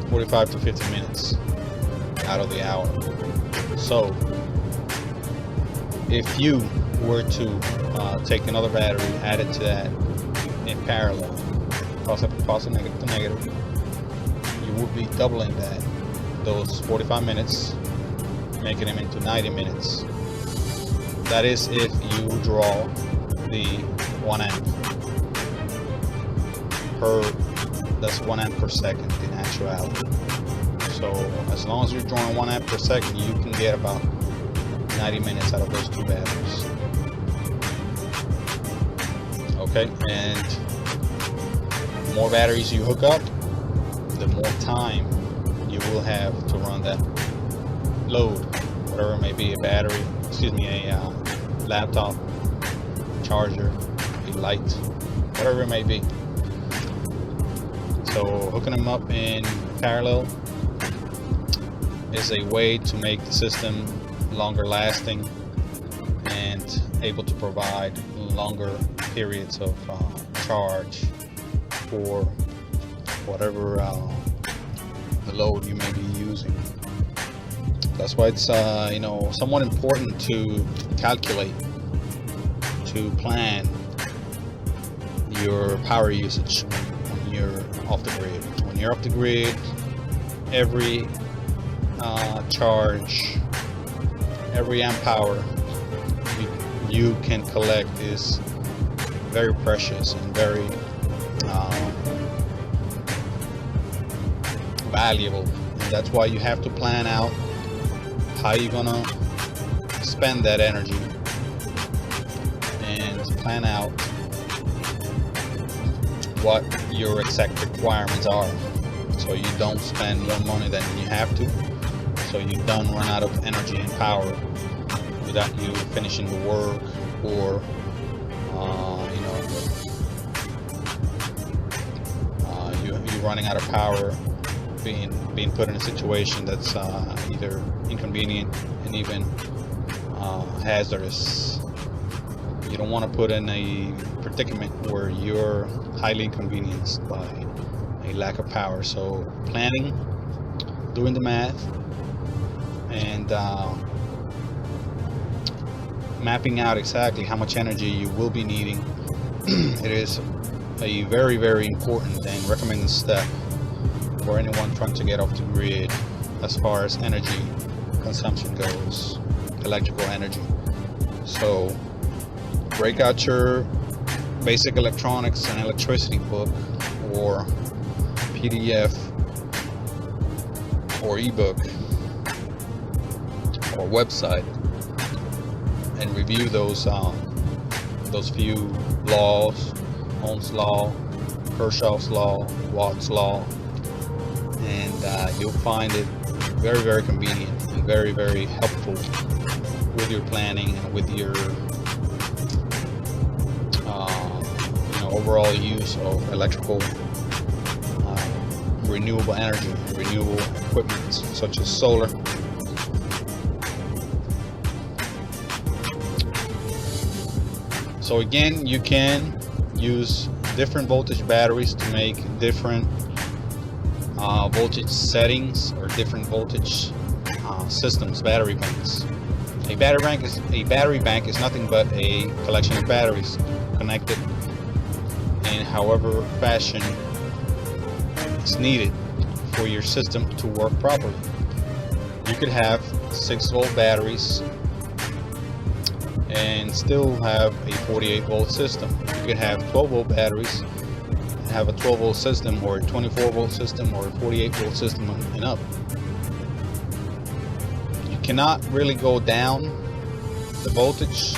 45 to 50 minutes out of the hour. So if you were to take another battery, add it to that in parallel, positive, negative to negative, you would be doubling those 45 minutes, making them into 90 minutes. That is if you draw the 1 amp that's 1 amp per second in actuality. So as long as you're drawing 1 amp per second, you can get about 90 minutes out of those 2 batteries. Okay, and the more batteries you hook up, the more time you will have to run that load, whatever it may be, a laptop, charger, a light, whatever it may be. So hooking them up in parallel is a way to make the system longer lasting and able to provide longer periods of charge for whatever the load you may be using. That's why it's somewhat important to calculate, to plan your power usage when you're off the grid. When you're off the grid, every charge, every amp hour you can collect is very precious and very valuable. And that's why you have to plan out how you're gonna spend that energy, and plan out what your exact requirements are, so you don't spend more money than you have to, so you don't run out of energy and power without you finishing the work, or you running out of power, being put in a situation that's either inconvenient and even hazardous. You don't want to put in a predicament where you're highly inconvenienced by a lack of power. So planning, doing the math, and mapping out exactly how much energy you will be needing. It is a very, very important and recommended step for anyone trying to get off the grid as far as energy consumption goes, electrical energy. So break out your basic electronics and electricity book, or PDF, or ebook, or website, and review those few laws: Ohm's law, Kirchhoff's law, Watt's law, and you'll find it very, very convenient and very, very helpful with your planning and with your overall use of electrical renewable energy, renewable equipment such as solar. So again, you can use different voltage batteries to make different voltage settings, or different voltage systems, battery banks. A battery bank is nothing but a collection of batteries connected in however fashion it's needed for your system to work properly. You could have 6-volt batteries and still have a 48-volt system. You could have 12-volt batteries and have a 12-volt system, or a 24-volt system, or a 48-volt system and up. You cannot really go down the voltage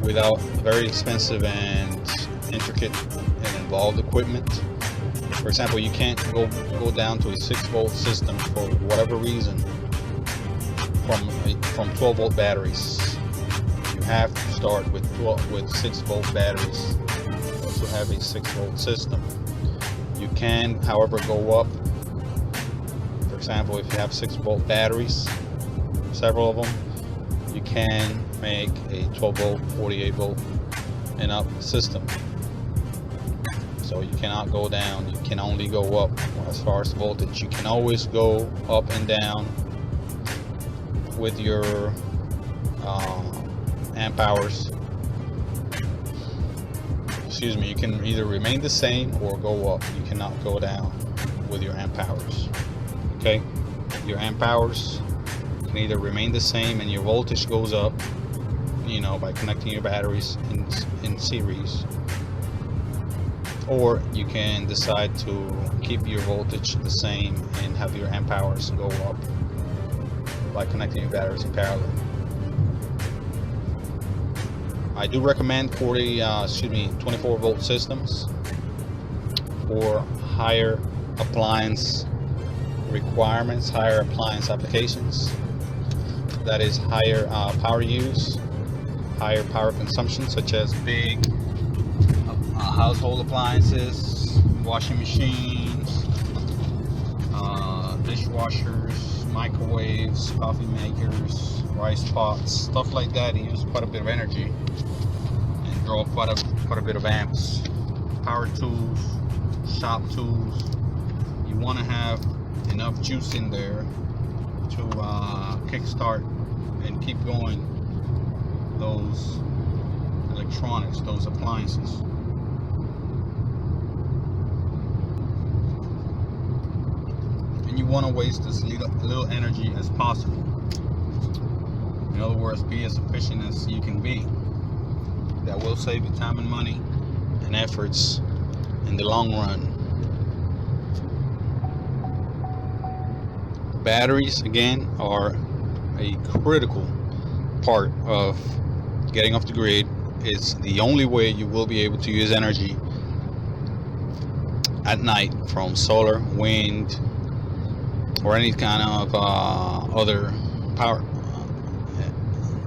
without very expensive and intricate and involved equipment. For example, you can't go down to a 6-volt system for whatever reason from 12-volt batteries. You have to start with 6-volt batteries to have a 6-volt system. You can, however, go up. For example, if you have 6-volt batteries, several of them, you can make a 12-volt, 48-volt and up system. So you cannot go down, you can only go up as far as voltage. You can always go up and down with your amp hours. Excuse me, you can either remain the same or go up. You cannot go down with your amp hours. Okay? Your amp hours can either remain the same and your voltage goes up, by connecting your batteries in series, or you can decide to keep your voltage the same and have your amp hours go up by connecting your batteries in parallel. I do recommend 24-volt systems for higher appliance requirements, higher appliance applications. That is higher power use, higher power consumption, such as big household appliances, washing machines, dishwashers, microwaves, coffee makers, rice pots, stuff like that. It uses quite a bit of energy and draw quite a bit of amps. Power tools, shop tools. You want to have enough juice in there to kickstart and keep going those electronics, those appliances. And you want to waste as little energy as possible. In other words, be as efficient as you can be. That will save you time and money and efforts in the long run. Batteries, again, are a critical part of getting off the grid. It's the only way you will be able to use energy at night from solar, wind, or any kind of other power,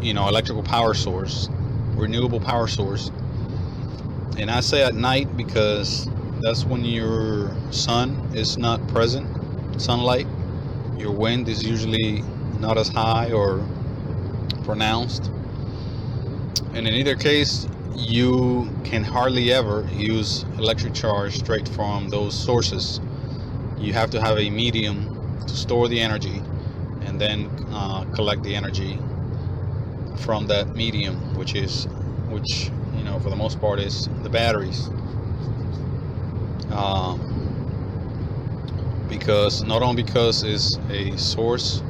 electrical power source, renewable power source. And I say at night because that's when your sun is not present, sunlight. Your wind is usually not as high or pronounced. And in either case, you can hardly ever use electric charge straight from those sources. You have to have a medium to store the energy and then collect the energy from that medium, which for the most part is the batteries. Because it's a source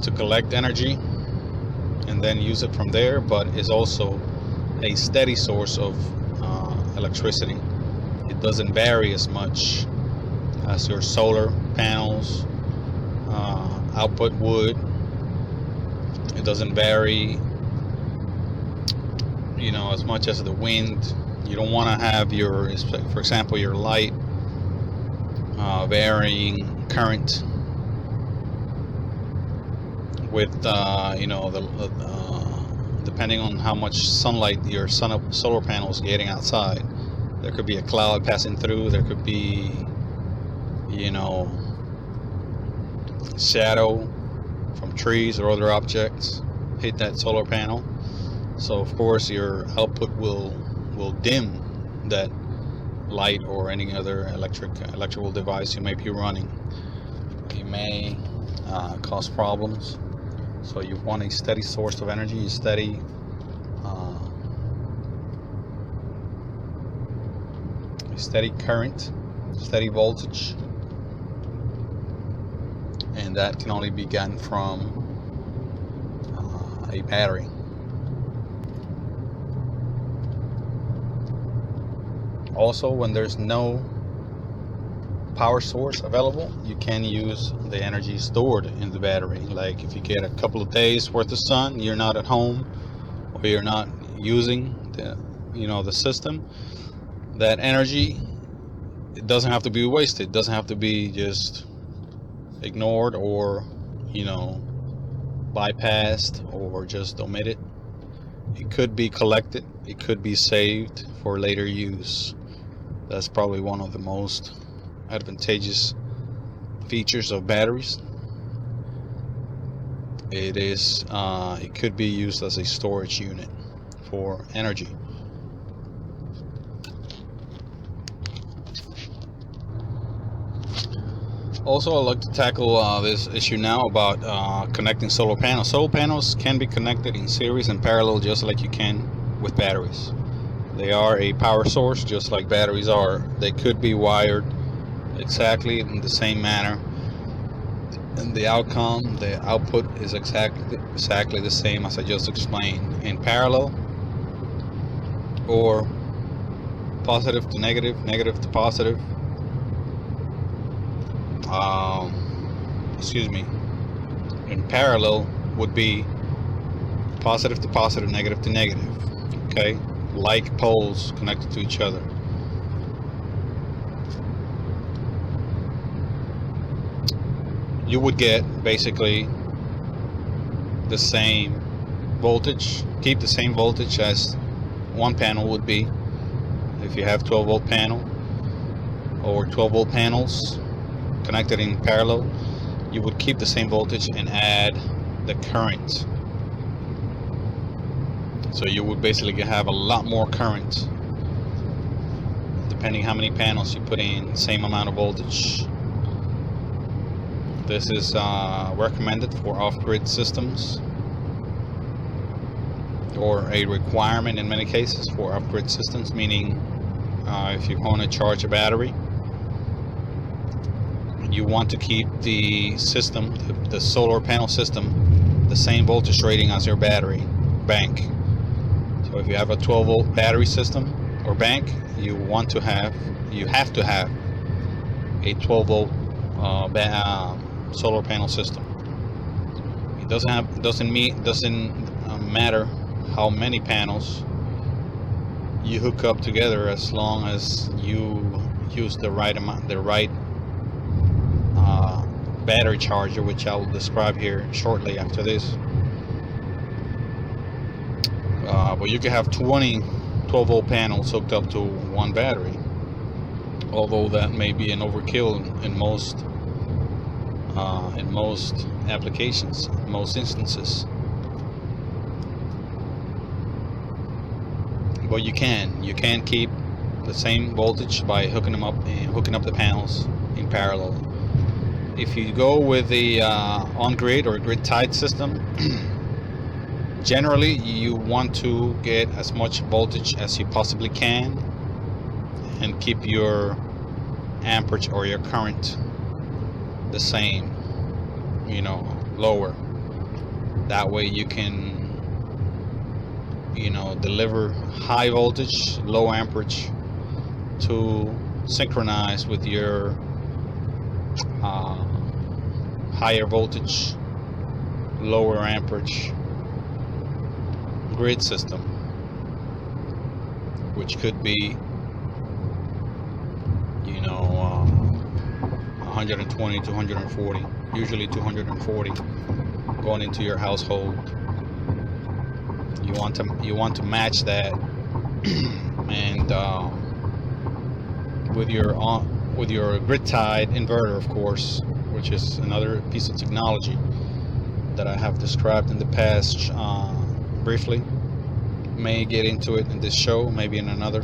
to collect energy and then use it from there, but is also a steady source of electricity. It doesn't vary as much as your solar panels output would. It doesn't vary as much as the wind. You don't want to have for example, your light varying current with depending on how much sunlight your solar panel is getting outside. There could be a cloud passing through. There could be shadow from trees or other objects hit that solar panel. So of course your output will dim that light or any other electrical device you may be running. It may cause problems. So you want a steady source of energy, a steady current, steady voltage, and that can only be gotten from a battery. Also, when there's no power source available, you can use the energy stored in the battery. Like if you get a couple of days worth of sun, you're not at home, or you're not using the system, that energy, it doesn't have to be wasted. It doesn't have to be just ignored or bypassed or just omitted. It could be collected. It could be saved for later use. That's probably one of the most advantageous features of batteries. It could be used as a storage unit for energy. Also, I'd like to tackle this issue now about connecting solar panels. Solar panels can be connected in series and parallel just like you can with batteries. They are a power source just like batteries are. They could be wired exactly in the same manner, and the output is exactly the same as I just explained, in parallel or positive to negative, negative to positive. In parallel would be positive to positive, negative to negative. Okay, like poles connected to each other. You would get basically the same voltage, keep the same voltage as one panel would be. If you have 12 volt panel or 12 volt panels connected in parallel, you would keep the same voltage and add the current. So you would basically have a lot more current depending how many panels you put in, same amount of voltage. This is recommended for off-grid systems, or a requirement in many cases for off-grid systems, meaning if you want to charge a battery, you want to keep the system, the solar panel system, the same voltage rating as your battery bank. So if you have a 12 volt battery system or bank, you have to have a 12 volt solar panel system. It doesn't matter how many panels you hook up together, as long as you use the right amount, the right battery charger, which I will describe here shortly after this. But you can have 20 12-volt panels hooked up to one battery, although that may be an overkill in most applications, most instances. But you can keep the same voltage by hooking up the panels in parallel. If you go with the on-grid or grid-tied system, generally you want to get as much voltage as you possibly can and keep your amperage or your current the same, lower. That way you can deliver high voltage, low amperage to synchronize with your higher voltage, lower amperage grid system, which could be 120 to 140, usually 240 going into your household. You want to match that, and with your grid-tied inverter, of course, which is another piece of technology that I have described in the past briefly. May get into it in this show, maybe in another.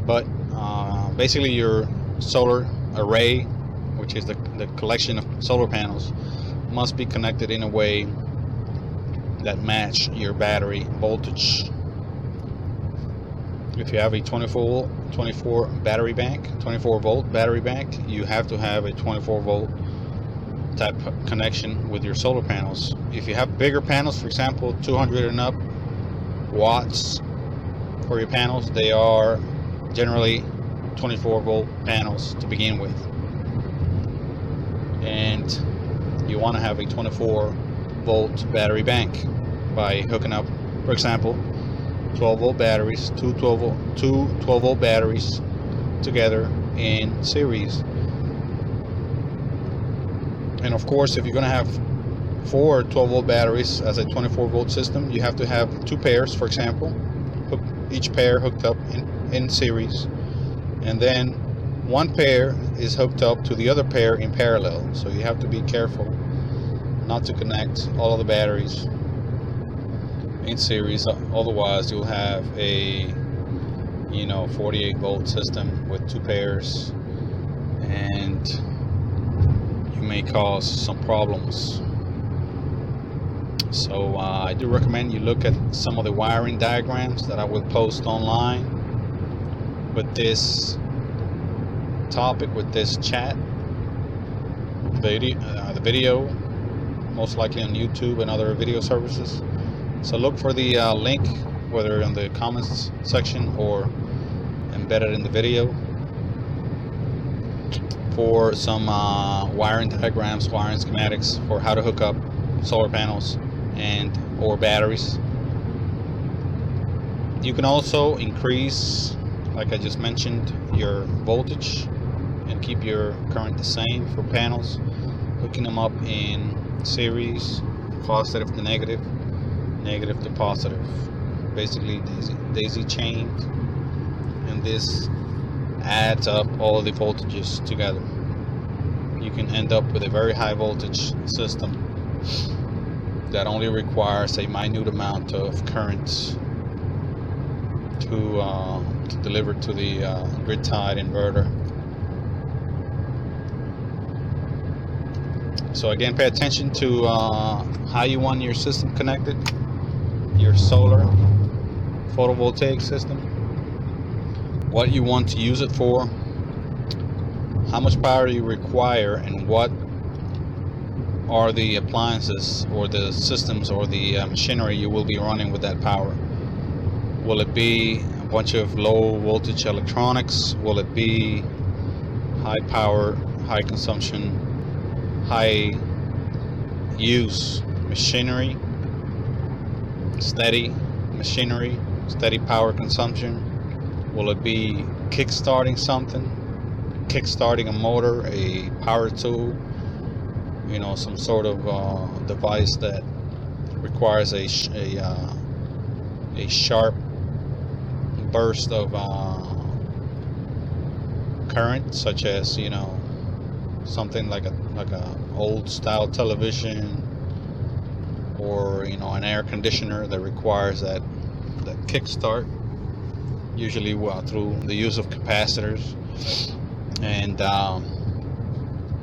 But basically, your solar array, which is the collection of solar panels, must be connected in a way that match your battery voltage. If you have a 24 battery bank, 24 volt battery bank, you have to have a 24 volt type connection with your solar panels. If you have bigger panels, for example 200 and up watts for your panels, they are generally 24 volt panels to begin with, and you want to have a 24 volt battery bank by hooking up, for example, 12 volt batteries, two 12 volt batteries together in series. And of course, if you're going to have 4 12 volt batteries as a 24 volt system, you have to have 2 pairs, for example, each pair hooked up in series, and then 1 pair is hooked up to the other pair in parallel. So you have to be careful not to connect all of the batteries in series, otherwise you'll have a 48 volt system with 2 pairs, and you may cause some problems. So I do recommend you look at some of the wiring diagrams that I will post online with this topic, with this chat, the video, most likely on YouTube and other video services. So look for the link, whether in the comments section or embedded in the video, for some wiring diagrams, wiring schematics for how to hook up solar panels and or batteries. You can also increase, like I just mentioned, your voltage and keep your current the same for panels, hooking them up in series, positive to negative, negative to positive, basically daisy chained, and this adds up all of the voltages together. You can end up with a very high voltage system that only requires a minute amount of current to deliver to the grid-tied inverter. So again, pay attention to how you want your system connected, your solar photovoltaic system, what you want to use it for, how much power you require, and what are the appliances or the systems or the machinery you will be running with that power. Will it be a bunch of low voltage electronics? Will it be high power, high consumption, high use machinery, steady machinery, steady power consumption? Will it be kick-starting something? kickstarting a motor, a power tool, you know, some sort of device that requires a sharp burst of current, such as, you know, something like a old style television, or, you know, an air conditioner that requires that kickstart, usually through the use of capacitors. And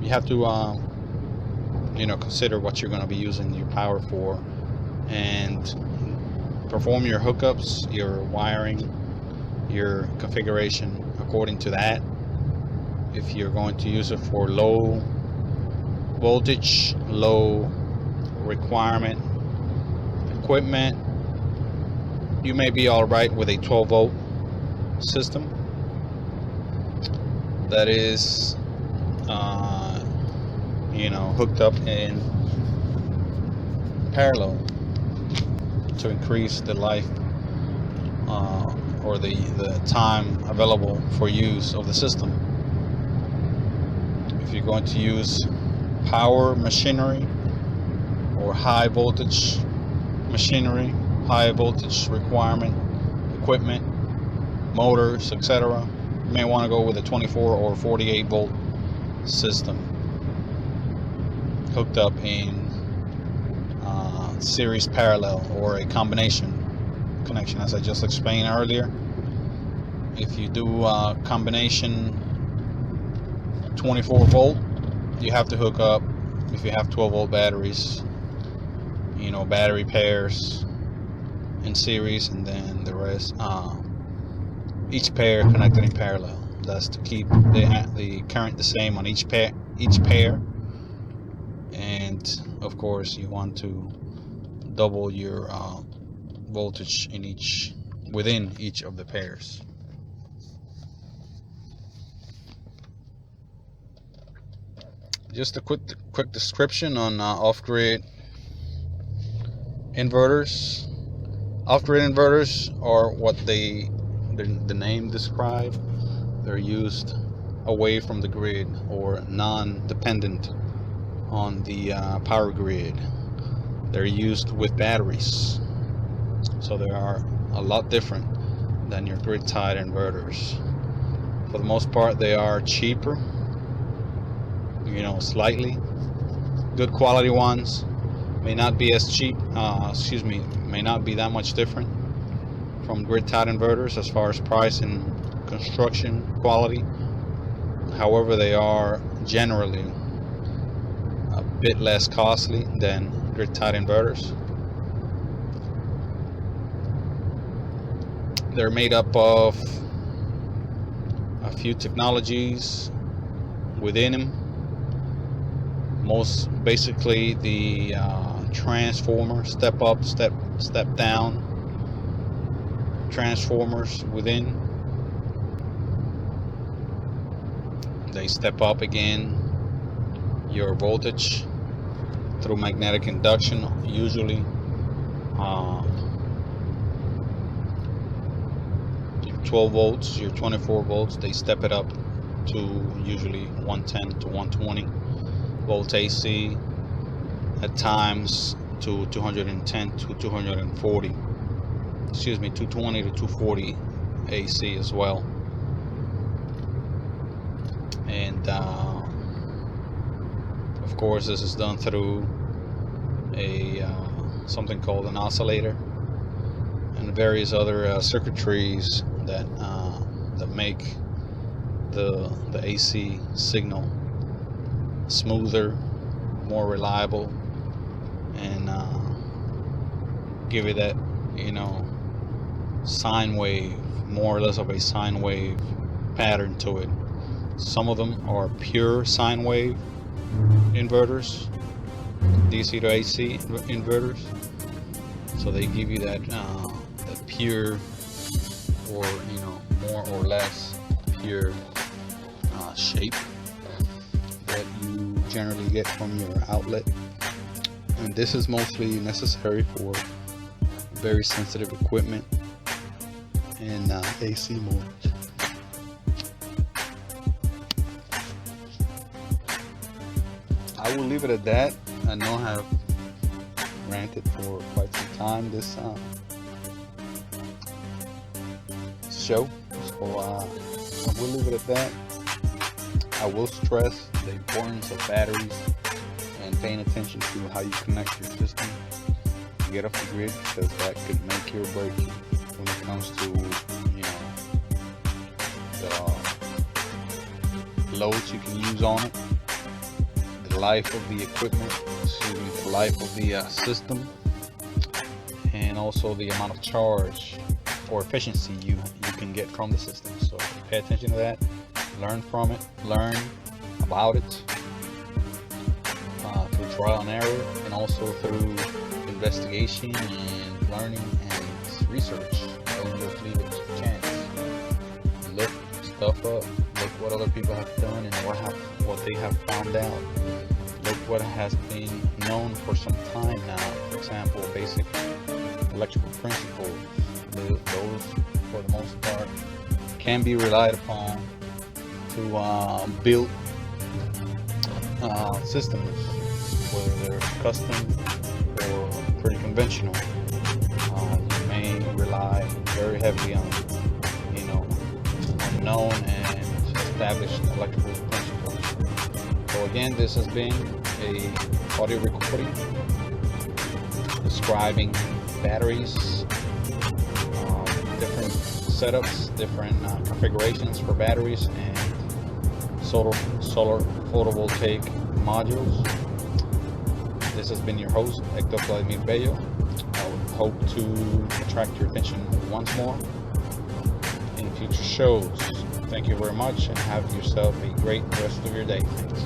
you have to you know, consider what you're going to be using your power for, and perform your hookups, your wiring, your configuration according to that. If you're going to use it for low voltage, low requirement equipment, you may be all right with a 12 volt system that is you know, hooked up in parallel to increase the life or the time available for use of the system. If you're going to use power machinery or high voltage machinery, high voltage requirement equipment, motors, etc., you may want to go with a 24 or 48 volt system hooked up in series parallel, or a combination connection, as I just explained earlier. If you do combination 24 volt, you have to hook up, if you have 12 volt batteries, you know, battery pairs in series, and then the rest, each pair connected in parallel. That's to keep the current the same on each pair. And of course, you want to double your voltage within each of the pairs. Just a quick description on off-grid inverters. Off-grid inverters are what the name describes. They're used away from the grid, or non-dependent on the power grid. They're used with batteries, so they are a lot different than your grid-tied inverters. For the most part, they are cheaper, you know, slightly. Good quality ones may not be as cheap, may not be that much different from grid-tied inverters as far as price and construction quality. However, they are generally a bit less costly than grid-tied inverters. They're made up of a few technologies within them. Most basically the transformer, step up, step down transformers within. They step up again your voltage through magnetic induction, usually. Your 12 volts, your 24 volts, they step it up to usually 110 to 120 volt AC, at times to 210 to 240, 220 to 240 AC as well. And of course, this is done through a something called an oscillator, and various other circuitries that make the AC signal smoother, more reliable, and give it that, you know, sine wave, more or less of a sine wave pattern to it. Some of them are pure sine wave inverters, DC to AC inverters, so they give you that that pure, or, you know, more or less pure shape that you generally get from your outlet. And this is mostly necessary for very sensitive equipment and AC motors. I will leave it at that. I know I have ranted for quite some time this show, so I will leave it at that. I will stress the importance of batteries and paying attention to how you connect your system to get off the grid, because that could make you or break you when it comes to, you know, the loads you can use on it, the life of the equipment, the life of the system, and also the amount of charge or efficiency you can get from the system. So pay attention to that, learn from it, learn about it through trial and error, and also through investigation and learning and research. Don't just leave it to chance. Look stuff up, look what other people have done and what they have found out. Look what has been known for some time now. For example, basic electrical principles. Those, for the most part, can be relied upon to build systems, whether they're custom or pretty conventional. You may rely very heavily on, you know, known and established electrical principles. So again, this has been a audio recording describing batteries, different setups, different configurations for batteries and solar photovoltaic modules. This has been your host, Hector Vladimir Bello. I would hope to attract your attention once more in future shows. Thank you very much, and have yourself a great rest of your day. Thanks.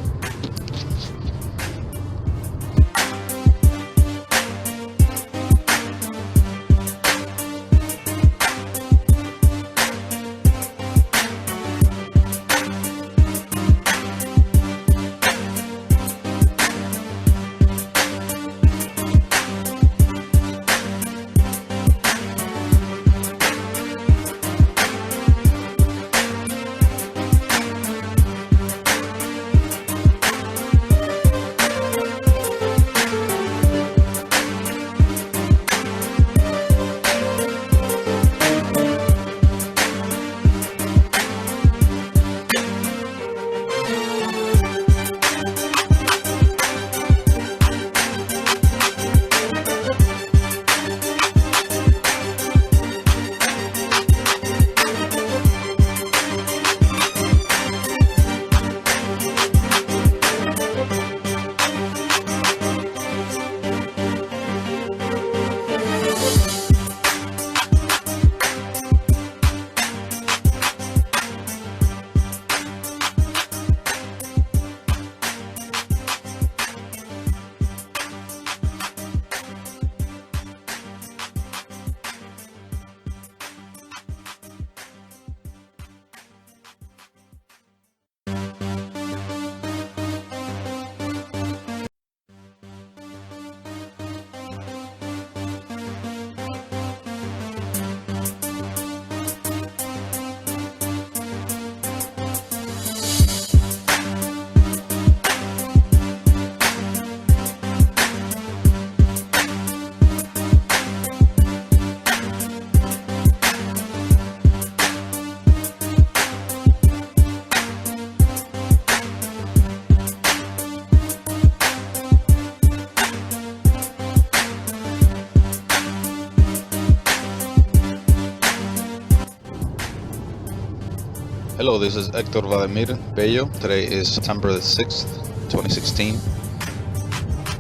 Hello, this is Hector Vladimir Bello. Today is September the 6th, 2016.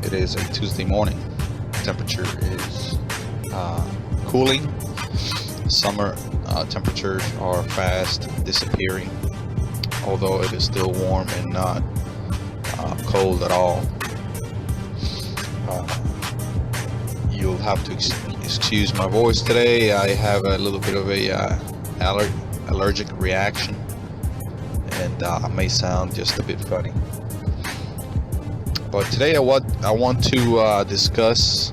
It is a Tuesday morning. Temperature is cooling. Summer temperatures are fast disappearing, although it is still warm and not cold at all. You'll have to excuse my voice today. I have a little bit of a allergic reaction, and I may sound just a bit funny. But today I want to discuss